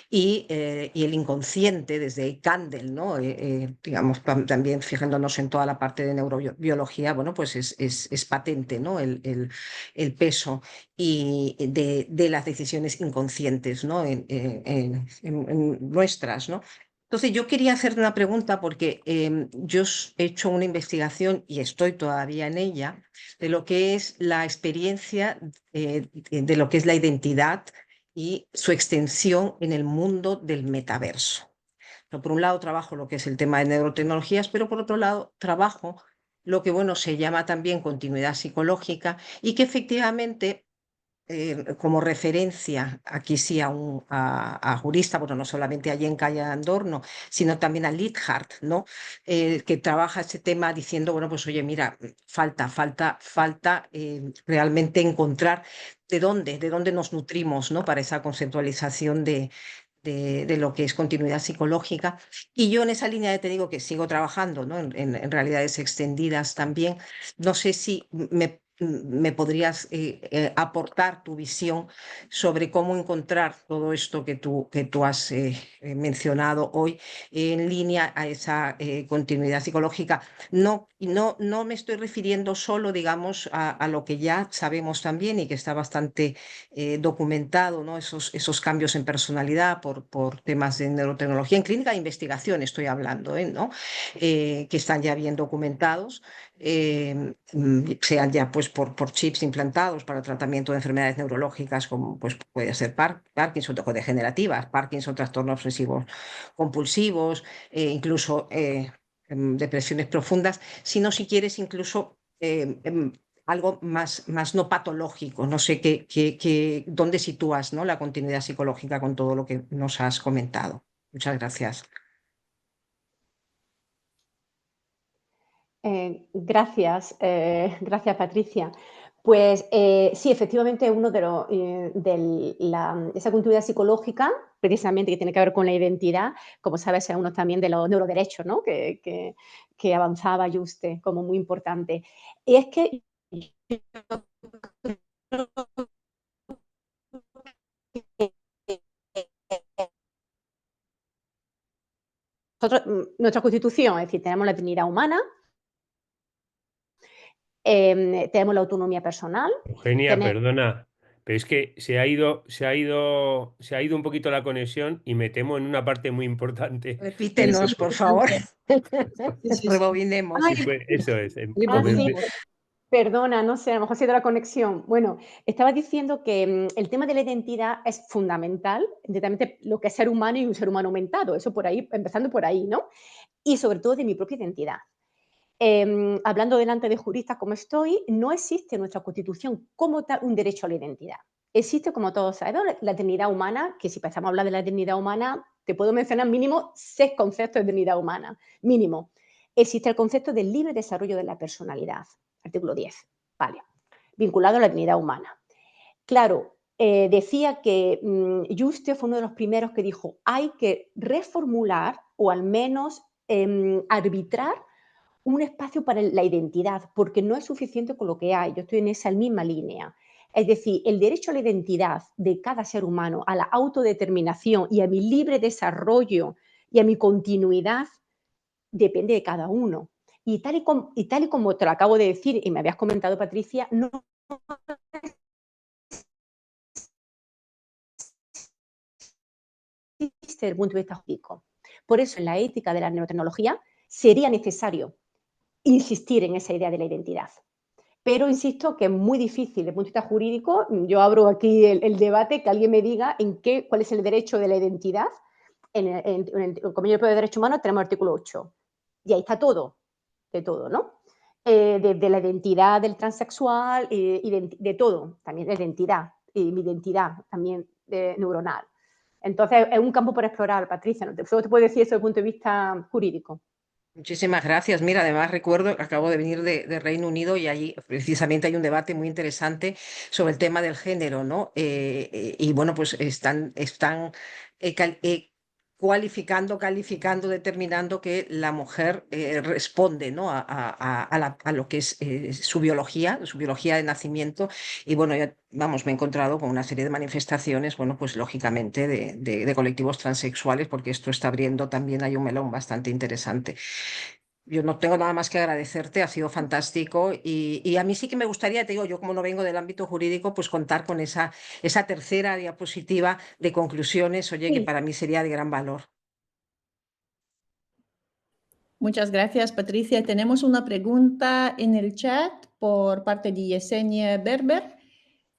y el inconsciente, desde Kandel, ¿no? Digamos, también fijándonos en toda la parte de neurobiología, bueno, pues es patente, ¿no? El peso de las decisiones inconscientes, ¿no? En nuestras, ¿no? Entonces, yo quería hacerte una pregunta porque yo he hecho una investigación y estoy todavía en ella de lo que es la experiencia de lo que es la identidad y su extensión en el mundo del metaverso. Por un lado trabajo lo que es el tema de neurotecnologías, pero por otro lado trabajo lo que se llama también continuidad psicológica y que efectivamente como referencia aquí sí a jurista, bueno, no solamente a Jenka y a Andorno, sino también a Liethart, ¿no? Que trabaja este tema diciendo, bueno, pues oye, mira, falta realmente encontrar de dónde nos nutrimos, ¿no? Para esa conceptualización de lo que es continuidad psicológica. Y yo en esa línea te digo que sigo trabajando, ¿no? en realidades extendidas también. No sé si me podrías aportar tu visión sobre cómo encontrar todo esto que tú has mencionado hoy en línea a esa continuidad psicológica. No me estoy refiriendo solo, digamos, a lo que ya sabemos también y que está bastante documentado, ¿no? Esos cambios en personalidad por temas de neurotecnología, en clínica de investigación estoy hablando, ¿no? Que están ya bien documentados, sean ya pues por chips implantados para el tratamiento de enfermedades neurológicas como pues, puede ser Parkinson, degenerativas, Parkinson, trastornos obsesivos compulsivos, incluso depresiones profundas, sino si quieres incluso algo más no patológico. No sé dónde sitúas, ¿no? La continuidad psicológica con todo lo que nos has comentado. Muchas gracias. Gracias, Patricia. Pues sí, efectivamente, uno de esa continuidad psicológica, precisamente que tiene que ver con la identidad, como sabes, es uno también de los neuroderechos, ¿no? que avanzaba Juste como muy importante. Y es que nosotros, nuestra Constitución, es decir, tenemos la dignidad humana, tenemos la autonomía personal. Eugenia, perdona, pero es que se ha ido un poquito la conexión y me temo en una parte muy importante. Repítenos, por favor. Rebobinemos. Ay, Eso es. sí, perdona, no sé, a lo mejor ha sido la conexión. Bueno, estaba diciendo que el tema de la identidad es fundamental, directamente lo que es ser humano y un ser humano aumentado, eso por ahí, empezando por ahí, ¿no? Y sobre todo de mi propia identidad. Hablando delante de juristas como estoy, no existe en nuestra Constitución como tal un derecho a la identidad. Existe, como todos sabemos, la dignidad humana, que si empezamos a hablar de la dignidad humana, te puedo mencionar mínimo 6 conceptos de dignidad humana, mínimo. Existe el concepto del libre desarrollo de la personalidad, artículo 10, vale, vinculado a la dignidad humana. Claro, decía que Juste fue uno de los primeros que dijo, hay que reformular o al menos arbitrar un espacio para la identidad, porque no es suficiente con lo que hay. Yo estoy en esa misma línea. Es decir, el derecho a la identidad de cada ser humano, a la autodeterminación y a mi libre desarrollo y a mi continuidad, depende de cada uno. Y tal y como te lo acabo de decir y me habías comentado, Patricia, no existe desde el punto de vista jurídico. Por eso, en la ética de la neurotecnología sería necesario insistir en esa idea de la identidad. pero insisto que es muy difícil desde el punto de vista jurídico. Yo abro aquí el debate, que alguien me diga cuál es el derecho de la identidad. En el Convenio Europeo de Derechos Humanos tenemos el artículo 8 y ahí está todo, de todo, ¿no? De la identidad del transexual y de todo, también de identidad, y mi identidad también neuronal. Entonces, es un campo por explorar, Patricia. Solo te puedo decir eso desde el punto de vista jurídico. Muchísimas gracias. Mira, además recuerdo, acabo de venir de Reino Unido y allí precisamente hay un debate muy interesante sobre el tema del género, ¿no? Y bueno, pues están calificando, determinando que la mujer responde, ¿no? a lo que es su biología de nacimiento. Y bueno, ya, vamos, me he encontrado con una serie de manifestaciones, bueno, pues lógicamente de colectivos transexuales, porque esto está abriendo también, hay un melón bastante interesante. Yo no tengo nada más que agradecerte, ha sido fantástico y a mí sí que me gustaría, te digo, yo como no vengo del ámbito jurídico, pues contar con esa tercera diapositiva de conclusiones, oye, que Sí. para mí sería de gran valor. Muchas gracias, Patricia. Tenemos una pregunta en el chat por parte de Yesenia Berber,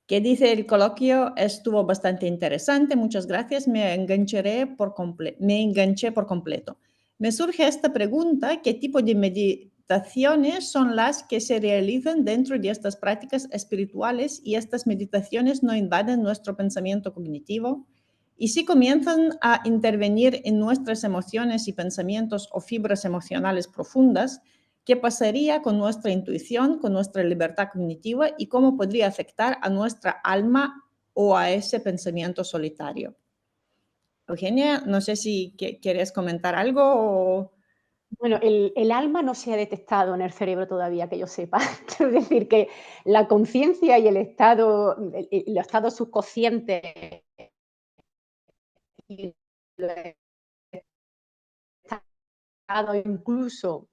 que dice: el coloquio estuvo bastante interesante, muchas gracias, me enganché por completo. Me surge esta pregunta: ¿qué tipo de meditaciones son las que se realizan dentro de estas prácticas espirituales y estas meditaciones no invaden nuestro pensamiento cognitivo? Y si comienzan a intervenir en nuestras emociones y pensamientos o fibras emocionales profundas, ¿qué pasaría con nuestra intuición, con nuestra libertad cognitiva y cómo podría afectar a nuestra alma o a ese pensamiento solitario? Eugenia, no sé si quieres comentar algo o... Bueno, el alma no se ha detectado en el cerebro todavía, que yo sepa. Quiero decir que la conciencia y el estado subconsciente y el estado incluso,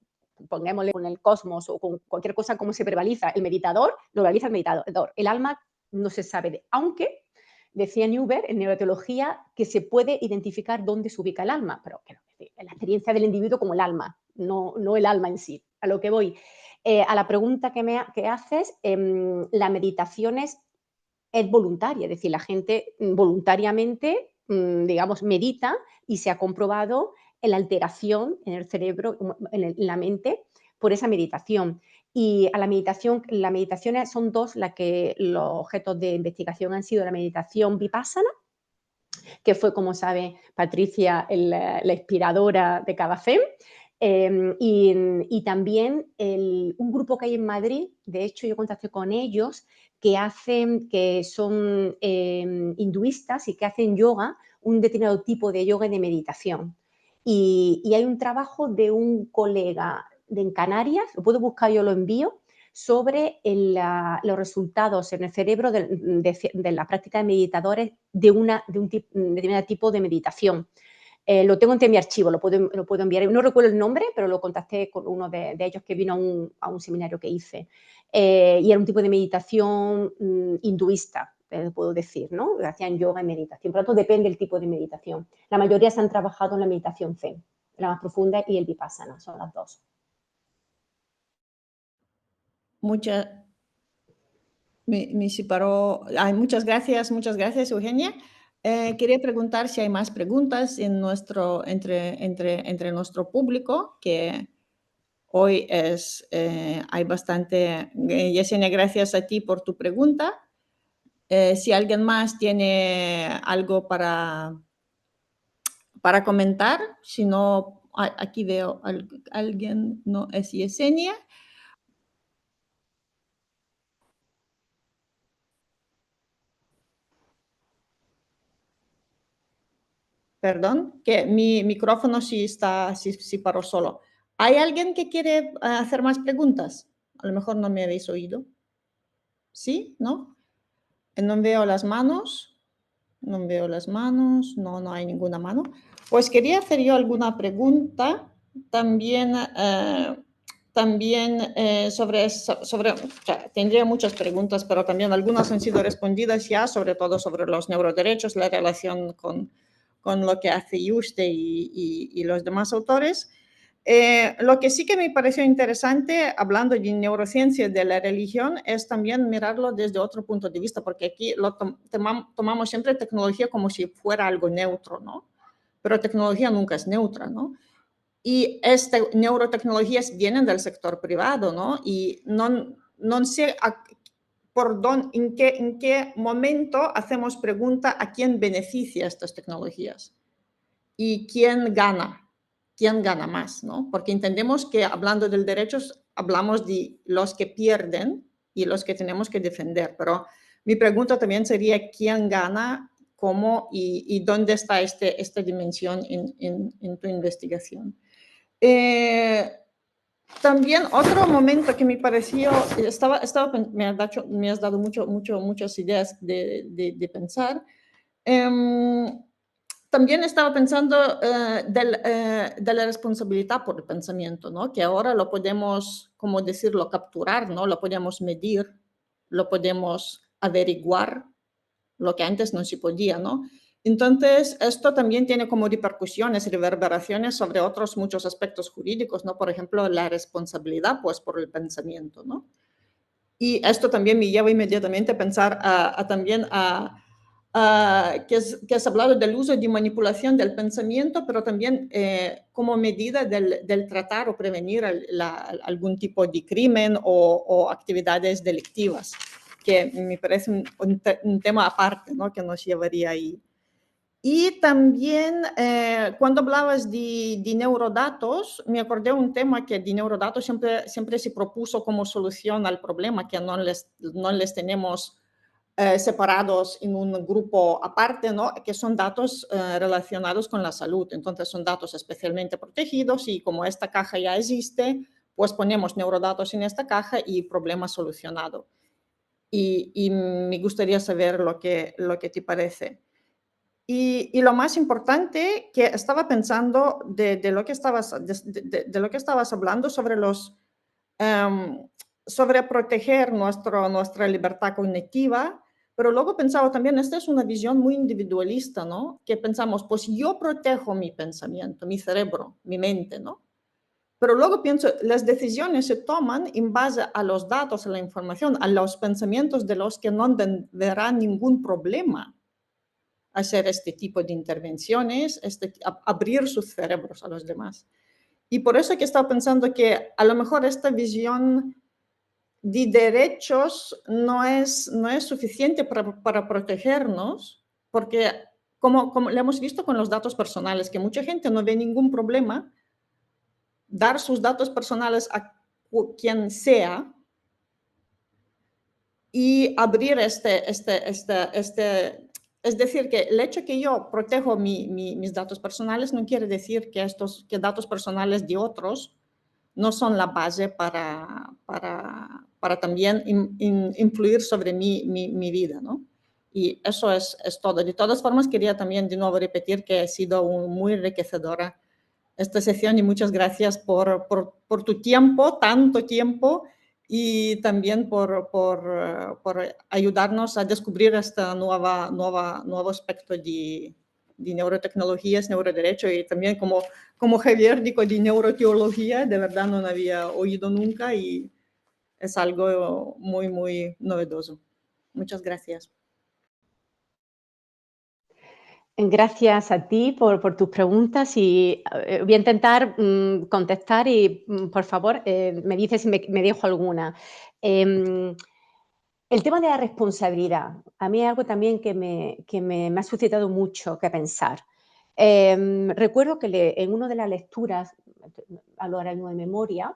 pongámosle con el cosmos o con cualquier cosa, cómo se verbaliza el meditador, lo verbaliza el meditador. El alma no se sabe, aunque decía Newber en neuroteología que se puede identificar dónde se ubica el alma, pero quiero decir, la experiencia del individuo como el alma, no el alma en sí. A lo que voy, a la pregunta que haces, la meditación es voluntaria, es decir, la gente voluntariamente, digamos, medita y se ha comprobado la alteración en el cerebro, en la mente, por esa meditación. Y a la meditación son dos los objetos de investigación han sido la meditación vipassana, que fue, como sabe Patricia, la inspiradora de Kabacem, y también un grupo que hay en Madrid, de hecho yo contacté con ellos, que son hinduistas y que hacen yoga, un determinado tipo de yoga y de meditación. Y hay un trabajo de un colega en Canarias, lo puedo buscar, yo lo envío, sobre los resultados en el cerebro de la práctica de meditadores de un determinado tipo de meditación. Lo tengo entre mi archivo, lo puedo enviar. No recuerdo el nombre, pero lo contacté con uno de ellos que vino a un seminario que hice. Y era un tipo de meditación hinduista, puedo decir, ¿no? Hacían yoga y meditación. Por lo tanto, depende del tipo de meditación. La mayoría se han trabajado en la meditación Zen, la más profunda, y el Vipassana, son las dos. Me separó. Ay, muchas gracias, Eugenia. Quería preguntar si hay más preguntas en entre nuestro público, que hoy hay bastante. Yesenia, gracias a ti por tu pregunta. Si alguien más tiene algo para comentar, si no, aquí veo alguien, no es Yesenia. Perdón, que mi micrófono sí paró solo. ¿Hay alguien que quiere hacer más preguntas? A lo mejor no me habéis oído. ¿Sí? ¿No? No veo las manos. No veo las manos. No hay ninguna mano. Pues quería hacer yo alguna pregunta también, sobre tendría muchas preguntas, pero también algunas han sido respondidas ya, sobre todo sobre los neuroderechos, la relación con lo que hace Yuste y los demás autores. Lo que sí que me pareció interesante, hablando de neurociencia de la religión, es también mirarlo desde otro punto de vista, porque aquí lo tomamos siempre tecnología como si fuera algo neutro, ¿no? Pero tecnología nunca es neutra, ¿no? Y neurotecnologías vienen del sector privado, ¿no? Y no sé en qué momento hacemos pregunta a quién beneficia estas tecnologías y quién gana más, ¿no? Porque entendemos que hablando de derechos, hablamos de los que pierden y los que tenemos que defender, pero mi pregunta también sería quién gana, cómo y dónde está esta dimensión en tu investigación. También otro momento que me pareció, me has dado muchas ideas de pensar. También estaba pensando de la responsabilidad por el pensamiento, ¿no? Que ahora lo podemos, como decirlo, capturar, ¿no? Lo podemos medir, lo podemos averiguar, lo que antes no se podía, ¿no? Entonces, esto también tiene como repercusiones, reverberaciones sobre otros muchos aspectos jurídicos, ¿no? Por ejemplo, la responsabilidad, pues, por el pensamiento, ¿no? Y esto también me lleva inmediatamente a pensar también que has hablado del uso de manipulación del pensamiento, pero también como medida del tratar o prevenir algún tipo de crimen o actividades delictivas, que me parece un tema aparte, ¿no? Que nos llevaría ahí. Y también cuando hablabas de neurodatos, me acordé un tema que de neurodatos siempre se propuso como solución al problema, que no les tenemos separados en un grupo aparte, ¿no? Que son datos relacionados con la salud. Entonces son datos especialmente protegidos y como esta caja ya existe, pues ponemos neurodatos en esta caja y problema solucionado. Y me gustaría saber lo que te parece. Y lo más importante que estaba pensando de lo que estabas hablando sobre sobre proteger nuestra libertad cognitiva, pero luego pensaba también, esta es una visión muy individualista, ¿no? Que pensamos, pues yo protejo mi pensamiento, mi cerebro, mi mente, ¿no? Pero luego pienso, las decisiones se toman en base a los datos, a la información, a los pensamientos de los que no verán ningún problema hacer este tipo de intervenciones, abrir sus cerebros a los demás. Y por eso que estaba pensando que a lo mejor esta visión de derechos no es suficiente para protegernos, porque como lo hemos visto con los datos personales, que mucha gente no ve ningún problema dar sus datos personales a quien sea y abrir es decir, que el hecho que yo protejo mis datos personales no quiere decir que datos personales de otros no son la base para también influir sobre mi vida, ¿no? Y eso es todo. De todas formas, quería también de nuevo repetir que ha sido muy enriquecedora esta sesión y muchas gracias por tu tiempo, tanto tiempo, y también por ayudarnos a descubrir este nuevo aspecto de neurotecnologías, neuroderecho, y también como Javier dijo, de neuroteología, de verdad no había oído nunca y es algo muy, muy novedoso. Muchas gracias. Gracias a ti por tus preguntas y voy a intentar contestar y, por favor, me dices si me dejo alguna. El tema de la responsabilidad, a mí es algo también que me ha suscitado mucho que pensar. Recuerdo que en una de las lecturas, hablo ahora mismo de memoria,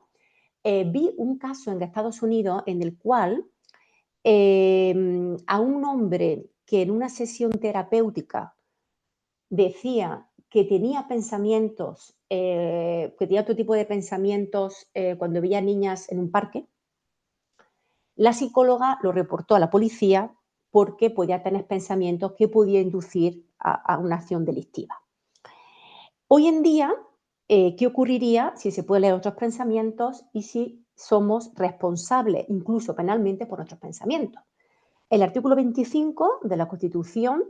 vi un caso en Estados Unidos en el cual a un hombre que en una sesión terapéutica decía que tenía pensamientos, que tenía otro tipo de pensamientos cuando veía niñas en un parque, la psicóloga lo reportó a la policía porque podía tener pensamientos que podía inducir a una acción delictiva. Hoy en día, ¿qué ocurriría si se pueden leer otros pensamientos y si somos responsables, incluso penalmente, por nuestros pensamientos? El artículo 25 de la Constitución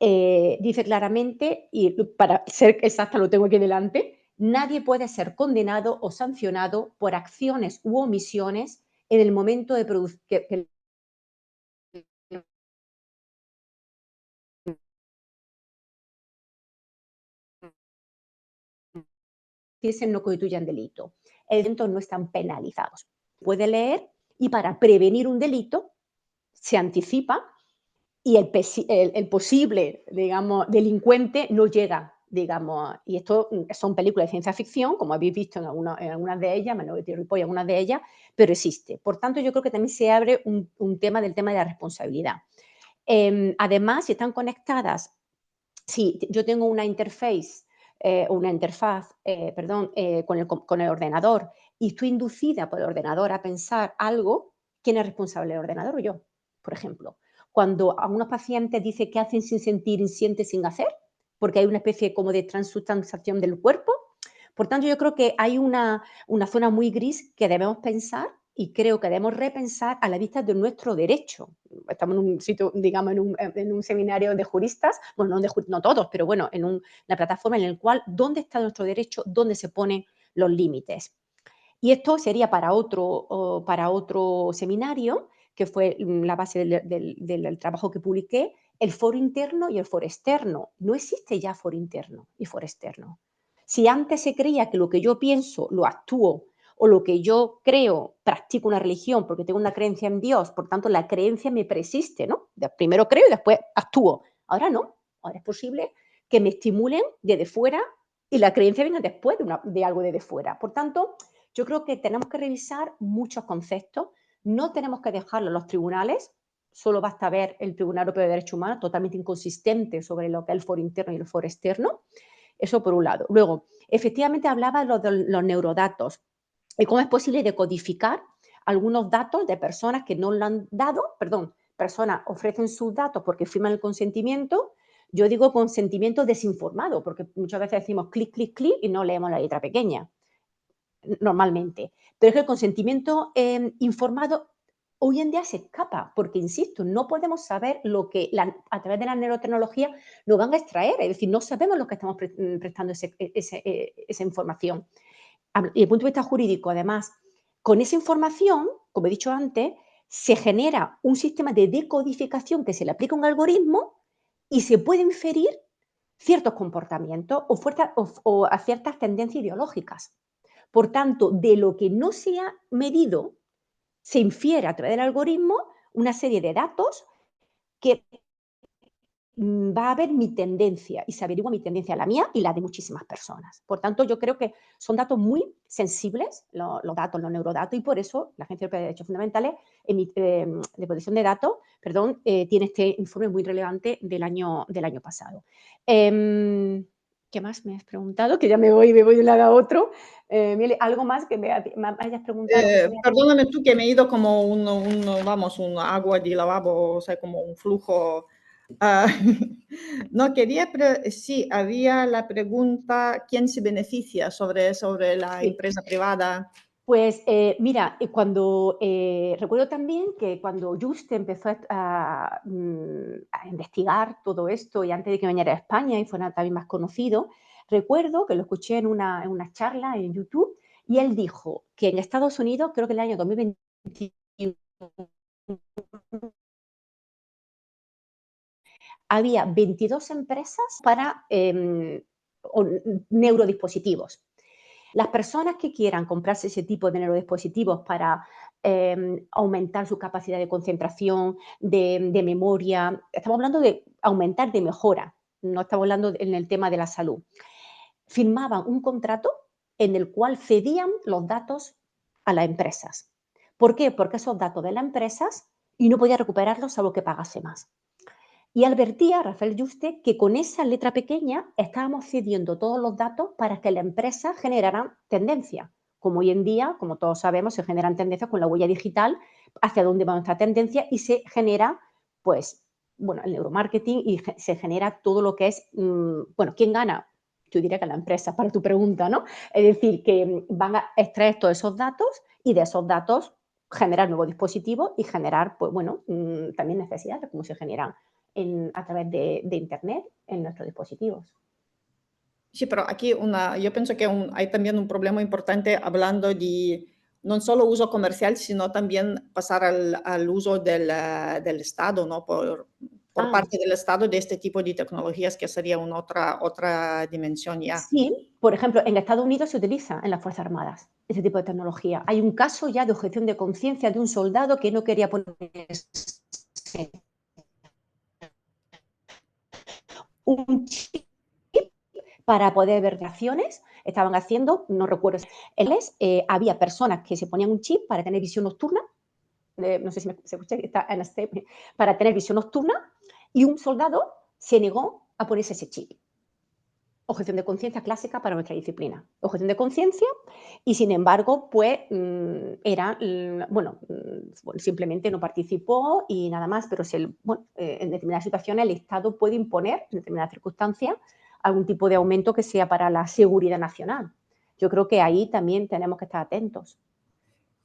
dice claramente, y para ser exacta lo tengo aquí delante, Nadie puede ser condenado o sancionado por acciones u omisiones en el momento de producir que no constituyan delito. Delitos no están penalizados. Puede leer y para prevenir un delito se anticipa y el posible, digamos, delincuente no llega, digamos, y esto son películas de ciencia ficción, como habéis visto en algunas de ellas, Minority Report, algunas de ellas, pero existe. Por tanto, yo creo que también se abre un tema del tema de la responsabilidad. Además, si están conectadas, si yo tengo una interfaz, con el ordenador y estoy inducida por el ordenador a pensar algo, ¿quién es responsable del ordenador o yo? Por ejemplo, cuando a unos pacientes dice que hacen sin sentir y siente sin hacer, porque hay una especie como de transubstanciación del cuerpo. Por tanto, yo creo que hay una zona muy gris que debemos pensar y creo que debemos repensar a la vista de nuestro derecho. Estamos en un sitio, digamos, en un seminario de juristas, bueno, no todos, pero bueno, en una plataforma en la cual, ¿dónde está nuestro derecho? ¿Dónde se ponen los límites? Y esto sería para otro seminario, que fue la base del trabajo que publiqué, el foro interno y el foro externo. No existe ya foro interno y foro externo. Si antes se creía que lo que yo pienso lo actúo o lo que yo creo practico una religión porque tengo una creencia en Dios, por tanto la creencia me persiste, ¿no? Primero creo y después actúo. Ahora no, ahora es posible que me estimulen desde fuera y la creencia venga después de algo desde fuera. Por tanto, yo creo que tenemos que revisar muchos conceptos, no tenemos que dejarlo a los tribunales, solo basta ver el Tribunal Europeo de Derechos Humanos totalmente inconsistente sobre lo que es el foro interno y el foro externo. Eso por un lado. Luego, efectivamente hablaba de los neurodatos y cómo es posible decodificar algunos datos de personas que no lo han dado, personas ofrecen sus datos porque firman el consentimiento. Yo digo consentimiento desinformado, porque muchas veces decimos clic, clic, clic y no leemos la letra pequeña, normalmente. Pero es que el consentimiento informado hoy en día se escapa, porque, insisto, no podemos saber lo que a través de la neurotecnología nos van a extraer, es decir, no sabemos lo que estamos prestando esa información. Y desde el punto de vista jurídico, además, con esa información, como he dicho antes, se genera un sistema de decodificación que se le aplica a un algoritmo y se puede inferir ciertos comportamientos o a ciertas tendencias ideológicas. Por tanto, de lo que no se ha medido, se infiere a través del algoritmo una serie de datos que va a haber mi tendencia y se averigua mi tendencia, la mía y la de muchísimas personas. Por tanto, yo creo que son datos muy sensibles, los datos, los neurodatos, y por eso la Agencia Europea de Derechos Fundamentales de Protección de Datos, tiene este informe muy relevante del año pasado. ¿Qué más me has preguntado? Que ya me voy de un lado a otro. Miele, ¿algo más que me hayas preguntado? Perdóname tú que me he ido como un agua de lavabo, o sea, como un flujo. No, sí, había la pregunta, ¿quién se beneficia sobre la empresa privada? Pues mira, recuerdo también que cuando Juste empezó a investigar todo esto y antes de que viniera a España y fuera también más conocido, recuerdo que lo escuché en una charla en YouTube y él dijo que en Estados Unidos, creo que en el año 2021, había 22 empresas para neurodispositivos. Las personas que quieran comprarse ese tipo de neurodispositivos para aumentar su capacidad de concentración, de memoria, estamos hablando de aumentar, de mejora, no estamos hablando en el tema de la salud, firmaban un contrato en el cual cedían los datos a las empresas. ¿Por qué? Porque esos datos de las empresas y no podía recuperarlos salvo que pagase más. Y advertía Rafael Juste que con esa letra pequeña estábamos cediendo todos los datos para que la empresa generara tendencia. Como hoy en día, como todos sabemos, se generan tendencias con la huella digital, hacia dónde va nuestra tendencia y se genera, pues, bueno, el neuromarketing y se genera todo lo que es, bueno, ¿quién gana? Yo diría que la empresa, para tu pregunta, ¿no? Es decir, que van a extraer todos esos datos y de esos datos generar nuevos dispositivos y generar, pues bueno, también necesidades, como se generan a través de Internet en nuestros dispositivos. Sí, pero aquí yo pienso que hay también un problema importante hablando de no solo uso comercial, sino también pasar al uso del Estado, ¿no? Por Ah, parte del Estado de este tipo de tecnologías, que sería una otra dimensión ya. sí, por ejemplo, en Estados Unidos se utiliza en las Fuerzas Armadas ese tipo de tecnología. Hay un caso ya de objeción de conciencia de un soldado que no quería ponerse un chip para poder ver reacciones. Estaban haciendo, no recuerdo, había personas que se ponían un chip para tener visión nocturna, no sé si se escucha, está en para tener visión nocturna, y un soldado se negó a ponerse ese chip. Objeción de conciencia clásica para nuestra disciplina. Objeción de conciencia y, sin embargo, pues simplemente no participó y nada más, pero en determinadas situaciones el Estado puede imponer, en determinadas circunstancias, algún tipo de aumento que sea para la seguridad nacional. Yo creo que ahí también tenemos que estar atentos.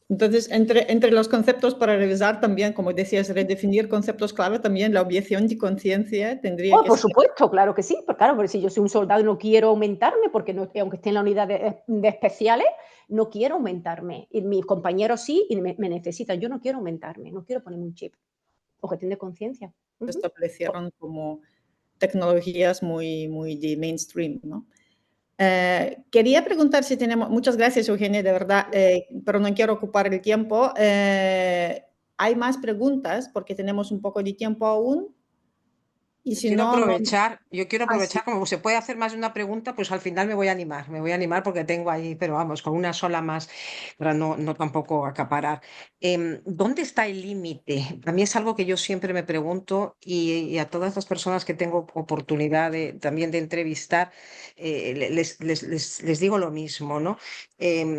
Entonces, entre los conceptos para revisar también, como decías, redefinir conceptos clave, también la objeción de conciencia tendría que Por ser. supuesto, claro que sí, pues claro, porque si yo soy un soldado y no quiero aumentarme, porque no, aunque esté en la unidad de especiales, no quiero aumentarme. Y mis compañeros sí y me necesitan. Yo no quiero aumentarme, no quiero ponerme un chip. Objeción de conciencia. Establecieron como tecnologías muy de mainstream, ¿no? Quería preguntar si tenemos, muchas gracias Eugenia, de verdad, pero no quiero ocupar el tiempo. ¿Hay más preguntas? Porque tenemos un poco de tiempo aún. Y Yo si quiero no, aprovechar, sí. como se puede hacer más de una pregunta, pues al final me voy a animar porque tengo ahí, pero vamos, con una sola más, para no tampoco acaparar. ¿Dónde está el límite? A mí es algo que yo siempre me pregunto y a todas las personas que tengo oportunidad también de entrevistar, les digo lo mismo, ¿no?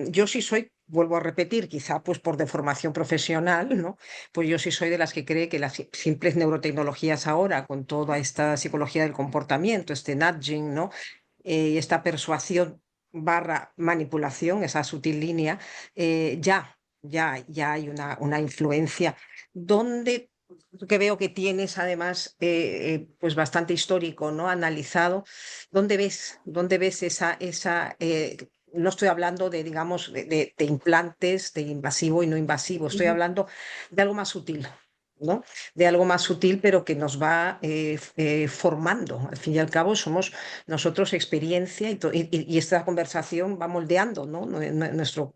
Yo sí soy, vuelvo a repetir, quizá pues por deformación profesional, ¿no? Pues yo sí soy de las que cree que las simples neurotecnologías ahora, con toda esta psicología del comportamiento, este nudging, ¿no? Y esta persuasión barra manipulación, esa sutil línea, ya hay una influencia donde que veo que tienes además pues bastante histórico, ¿no? Analizado. ¿Dónde ves no estoy hablando de, digamos, de implantes, de invasivo y no invasivo, estoy hablando de algo más sutil, ¿no? De algo más sutil, pero que nos va formando. Al fin y al cabo, somos nosotros experiencia y esta conversación va moldeando, ¿no? Nuestros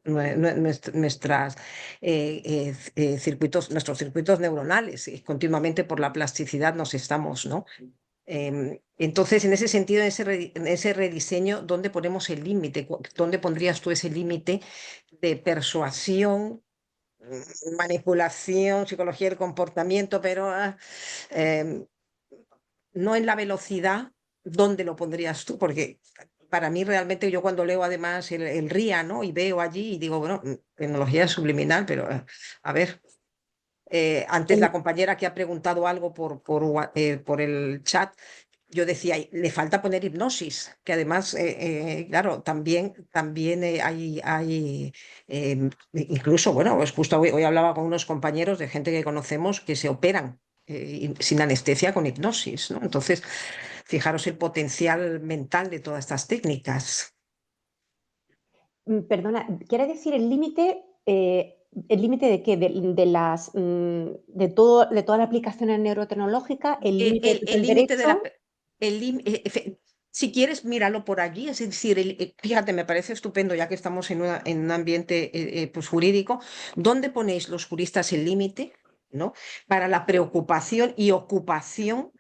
circuitos neuronales. Y continuamente por la plasticidad nos estamos, ¿no? Entonces, en ese sentido, en ese rediseño, ¿dónde ponemos el límite? ¿Dónde pondrías tú ese límite de persuasión, manipulación, psicología del comportamiento, pero no en la velocidad? ¿Dónde lo pondrías tú? Porque para mí realmente yo cuando leo además el RIA, ¿no? Y veo allí y digo, bueno, tecnología subliminal, pero a ver. Antes la compañera que ha preguntado algo por el chat, yo decía, le falta poner hipnosis, que además, claro, también incluso, bueno, pues justo hoy hablaba con unos compañeros de gente que conocemos que se operan sin anestesia con hipnosis, ¿no? Entonces, fijaros el potencial mental de todas estas técnicas. Perdona, ¿quiere decir el límite? ¿El límite de qué? De toda la aplicación neurotecnológica, el límite El del límite de derecho. si quieres, míralo por allí, es decir, fíjate, me parece estupendo, ya que estamos en un ambiente pues, jurídico, ¿dónde ponéis los juristas el límite, ¿no? Para la preocupación y ocupación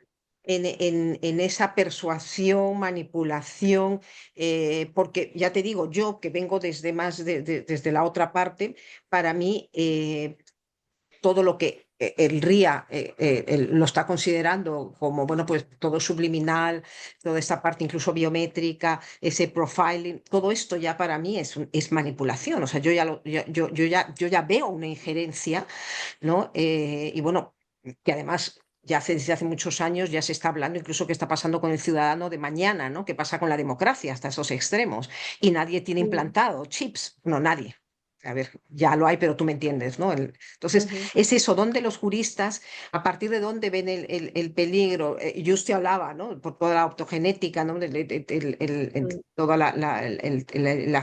en esa persuasión, manipulación, porque ya te digo, yo que vengo desde desde la otra parte, para mí todo lo que el RIA lo está considerando como, bueno, pues todo subliminal, toda esta parte incluso biométrica, ese profiling, todo esto ya para mí es manipulación. O sea, yo ya veo una injerencia, ¿no? Y bueno, que además desde hace muchos años ya se está hablando incluso qué está pasando con el ciudadano de mañana, ¿no? ¿Qué pasa con la democracia hasta esos extremos? Y nadie tiene implantado chips, no, nadie. a ver, ya lo hay, pero tú me entiendes, ¿no? Entonces, es eso, ¿dónde los juristas, a partir de dónde ven el peligro? Yo usted hablaba, ¿no? Por toda la optogenética, ¿no? Toda el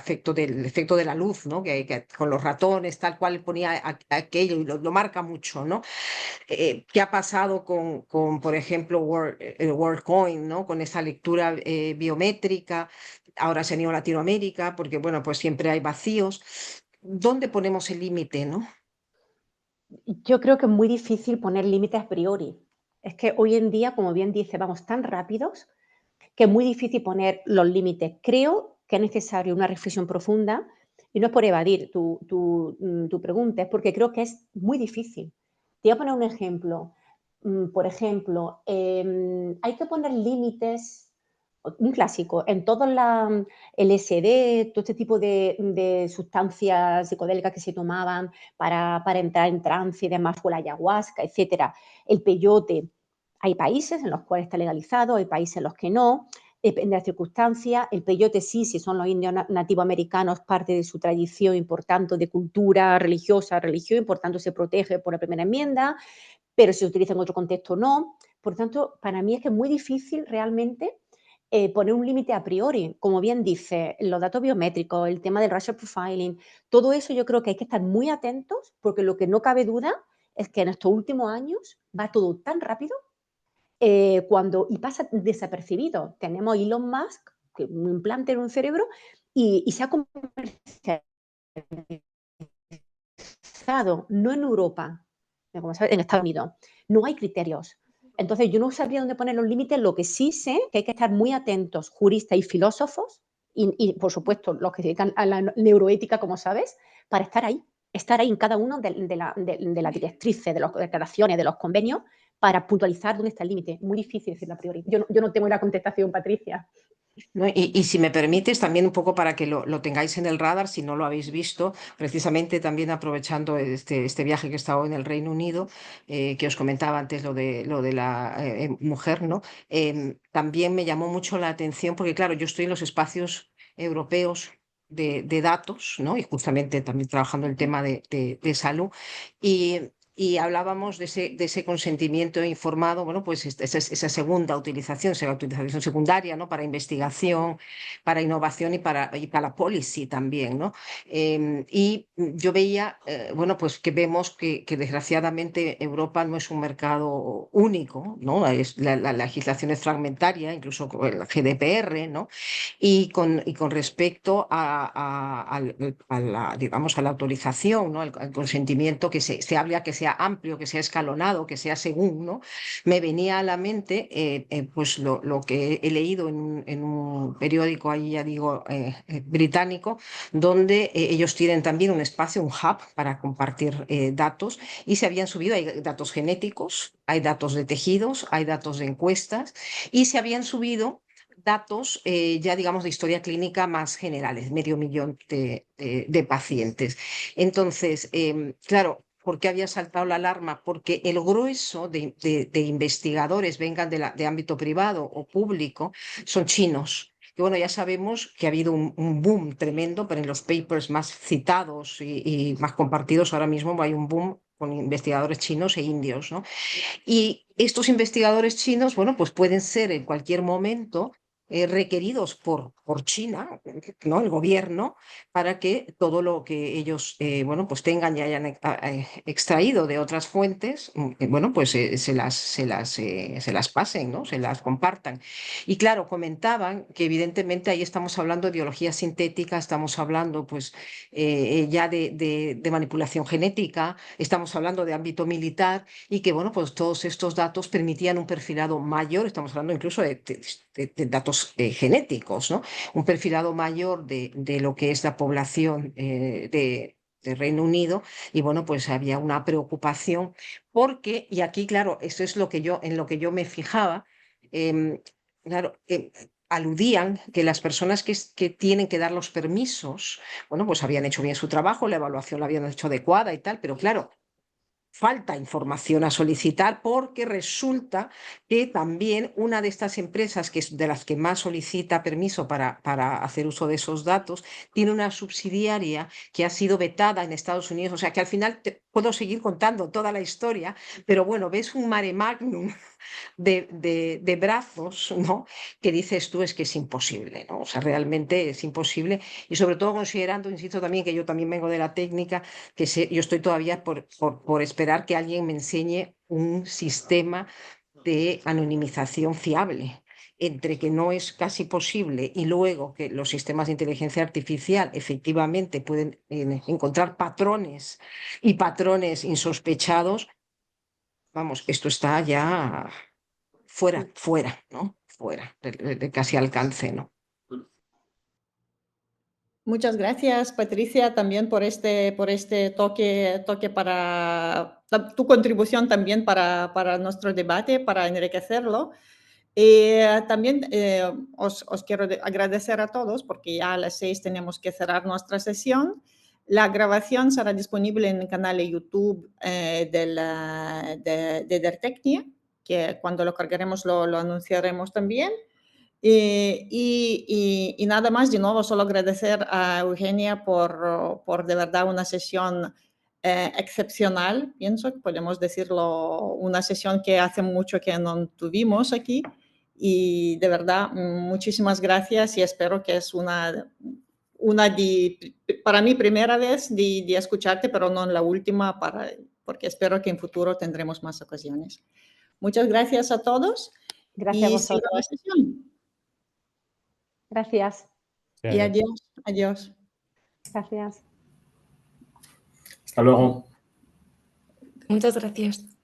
efecto de la luz, ¿no? Que con los ratones, tal cual ponía aquello y lo marca mucho, ¿no? ¿Qué ha pasado por ejemplo, el WorldCoin, ¿no? Con esa lectura biométrica? Ahora se han ido a Latinoamérica porque, bueno, pues siempre hay vacíos. ¿Dónde ponemos el límite, no? Yo creo que es muy difícil poner límites a priori. Es que hoy en día, como bien dice, vamos tan rápidos que es muy difícil poner los límites. Creo que es necesario una reflexión profunda y no es por evadir tu pregunta, es porque creo que es muy difícil. Te voy a poner un ejemplo. Por ejemplo, hay que poner límites, un clásico, en todos la LSD, todo este tipo de sustancias psicodélicas que se tomaban para entrar en trance y demás, o la ayahuasca, etcétera. El peyote. Hay países en los cuales está legalizado, hay países en los que no, depende de las circunstancias. El peyote sí, si son los indios nativos americanos, parte de su tradición y por tanto de cultura religiosa, religión, y por tanto se protege por la primera enmienda, pero si se utiliza en otro contexto no. Por tanto, para mí es que es muy difícil realmente poner un límite a priori. Como bien dice, los datos biométricos, el tema del racial profiling, todo eso yo creo que hay que estar muy atentos porque lo que no cabe duda es que en estos últimos años va todo tan rápido y pasa desapercibido. Tenemos a Elon Musk, que un implante en un cerebro, y se ha comercializado, no en Europa, como sabes, en Estados Unidos. No hay criterios. Entonces, yo no sabría dónde poner los límites. Lo que sí sé que hay que estar muy atentos, juristas y filósofos, y por supuesto, los que se dedican a la neuroética, como sabes, para estar ahí en cada uno de las directrices, de las declaraciones, de los convenios, para puntualizar dónde está el límite. Muy difícil decirlo a priori. Yo no tengo la contestación, Patricia. ¿No? Y si me permites, también un poco para que lo tengáis en el radar, si no lo habéis visto, precisamente también aprovechando este viaje que he estado en el Reino Unido, que os comentaba antes lo de la mujer, ¿no? También me llamó mucho la atención, porque claro, yo estoy en los espacios europeos de datos, ¿no? Y justamente también trabajando el tema de salud. Y hablábamos de ese consentimiento informado, bueno, pues esa segunda utilización, esa utilización secundaria, ¿no? Para investigación, para innovación y para policy también, ¿no? Y yo veía, bueno, pues que vemos que desgraciadamente Europa no es un mercado único, ¿no? La legislación es fragmentaria, incluso con el GDPR, ¿no? Y con respecto digamos, a la autorización, ¿no? al consentimiento, que se habla que sea amplio, que sea escalonado, que sea según, ¿no? Me venía a la mente pues lo que he leído en un periódico, ahí ya digo, británico, donde ellos tienen también un espacio, un hub para compartir datos, y se habían subido, hay datos genéticos, hay datos de tejidos, hay datos de encuestas, y se habían subido datos ya digamos de historia clínica más generales, 500.000 de pacientes. Entonces, claro, ¿por qué había saltado la alarma? Porque el grueso de investigadores, vengan de ámbito privado o público, son chinos. Y bueno, ya sabemos que ha habido un boom tremendo, pero en los papers más citados y más compartidos ahora mismo hay un boom con investigadores chinos e indios, ¿no? Y estos investigadores chinos, bueno, pues pueden ser en cualquier momento requeridos por China, ¿no? El gobierno, para que todo lo que ellos, bueno, pues tengan y hayan extraído de otras fuentes, bueno, pues se las pasen, ¿no? Se las compartan. Y claro, comentaban que evidentemente ahí estamos hablando de biología sintética, estamos hablando pues ya de manipulación genética, estamos hablando de ámbito militar, y que, bueno, pues todos estos datos permitían un perfilado mayor, estamos hablando incluso de datos genéticos, ¿no? Un perfilado mayor de lo que es la población de Reino Unido, y bueno, pues había una preocupación porque, y aquí, claro, esto es en lo que yo me fijaba, claro, aludían que las personas que tienen que dar los permisos, bueno, pues habían hecho bien su trabajo, la evaluación la habían hecho adecuada y tal, pero claro, falta información a solicitar, porque resulta que también una de estas empresas, que es de las que más solicita permiso para hacer uso de esos datos, tiene una subsidiaria que ha sido vetada en Estados Unidos. O sea que al final puedo seguir contando toda la historia, pero bueno, ves un mare magnum de brazos, ¿no? Que dices tú, es que es imposible, ¿no? O sea, realmente es imposible, y sobre todo considerando, insisto también, que yo también vengo de la técnica, que yo estoy todavía por esperar que alguien me enseñe un sistema de anonimización fiable, entre que no es casi posible y luego que los sistemas de inteligencia artificial efectivamente pueden encontrar patrones y patrones insospechados. Vamos, esto está ya fuera, ¿no? Fuera de casi alcance, ¿no? Muchas gracias, Patricia, también por este toque para tu contribución también para nuestro debate, para enriquecerlo. También os quiero agradecer a todos, porque ya a las 6 tenemos que cerrar nuestra sesión. La grabación será disponible en el canal de YouTube de Edertecnia, que cuando lo cargaremos lo anunciaremos también. Y nada más, de nuevo, solo agradecer a Eugenia por de verdad una sesión excepcional, pienso que podemos decirlo, una sesión que hace mucho que no tuvimos aquí, y de verdad muchísimas gracias, y espero que es para mí primera vez de escucharte, pero no la última, porque espero que en futuro tendremos más ocasiones. Muchas gracias a todos. Gracias a Y cierro la vosotros. sesión. Gracias. Y adiós, adiós. Gracias. Hasta luego. Muchas gracias.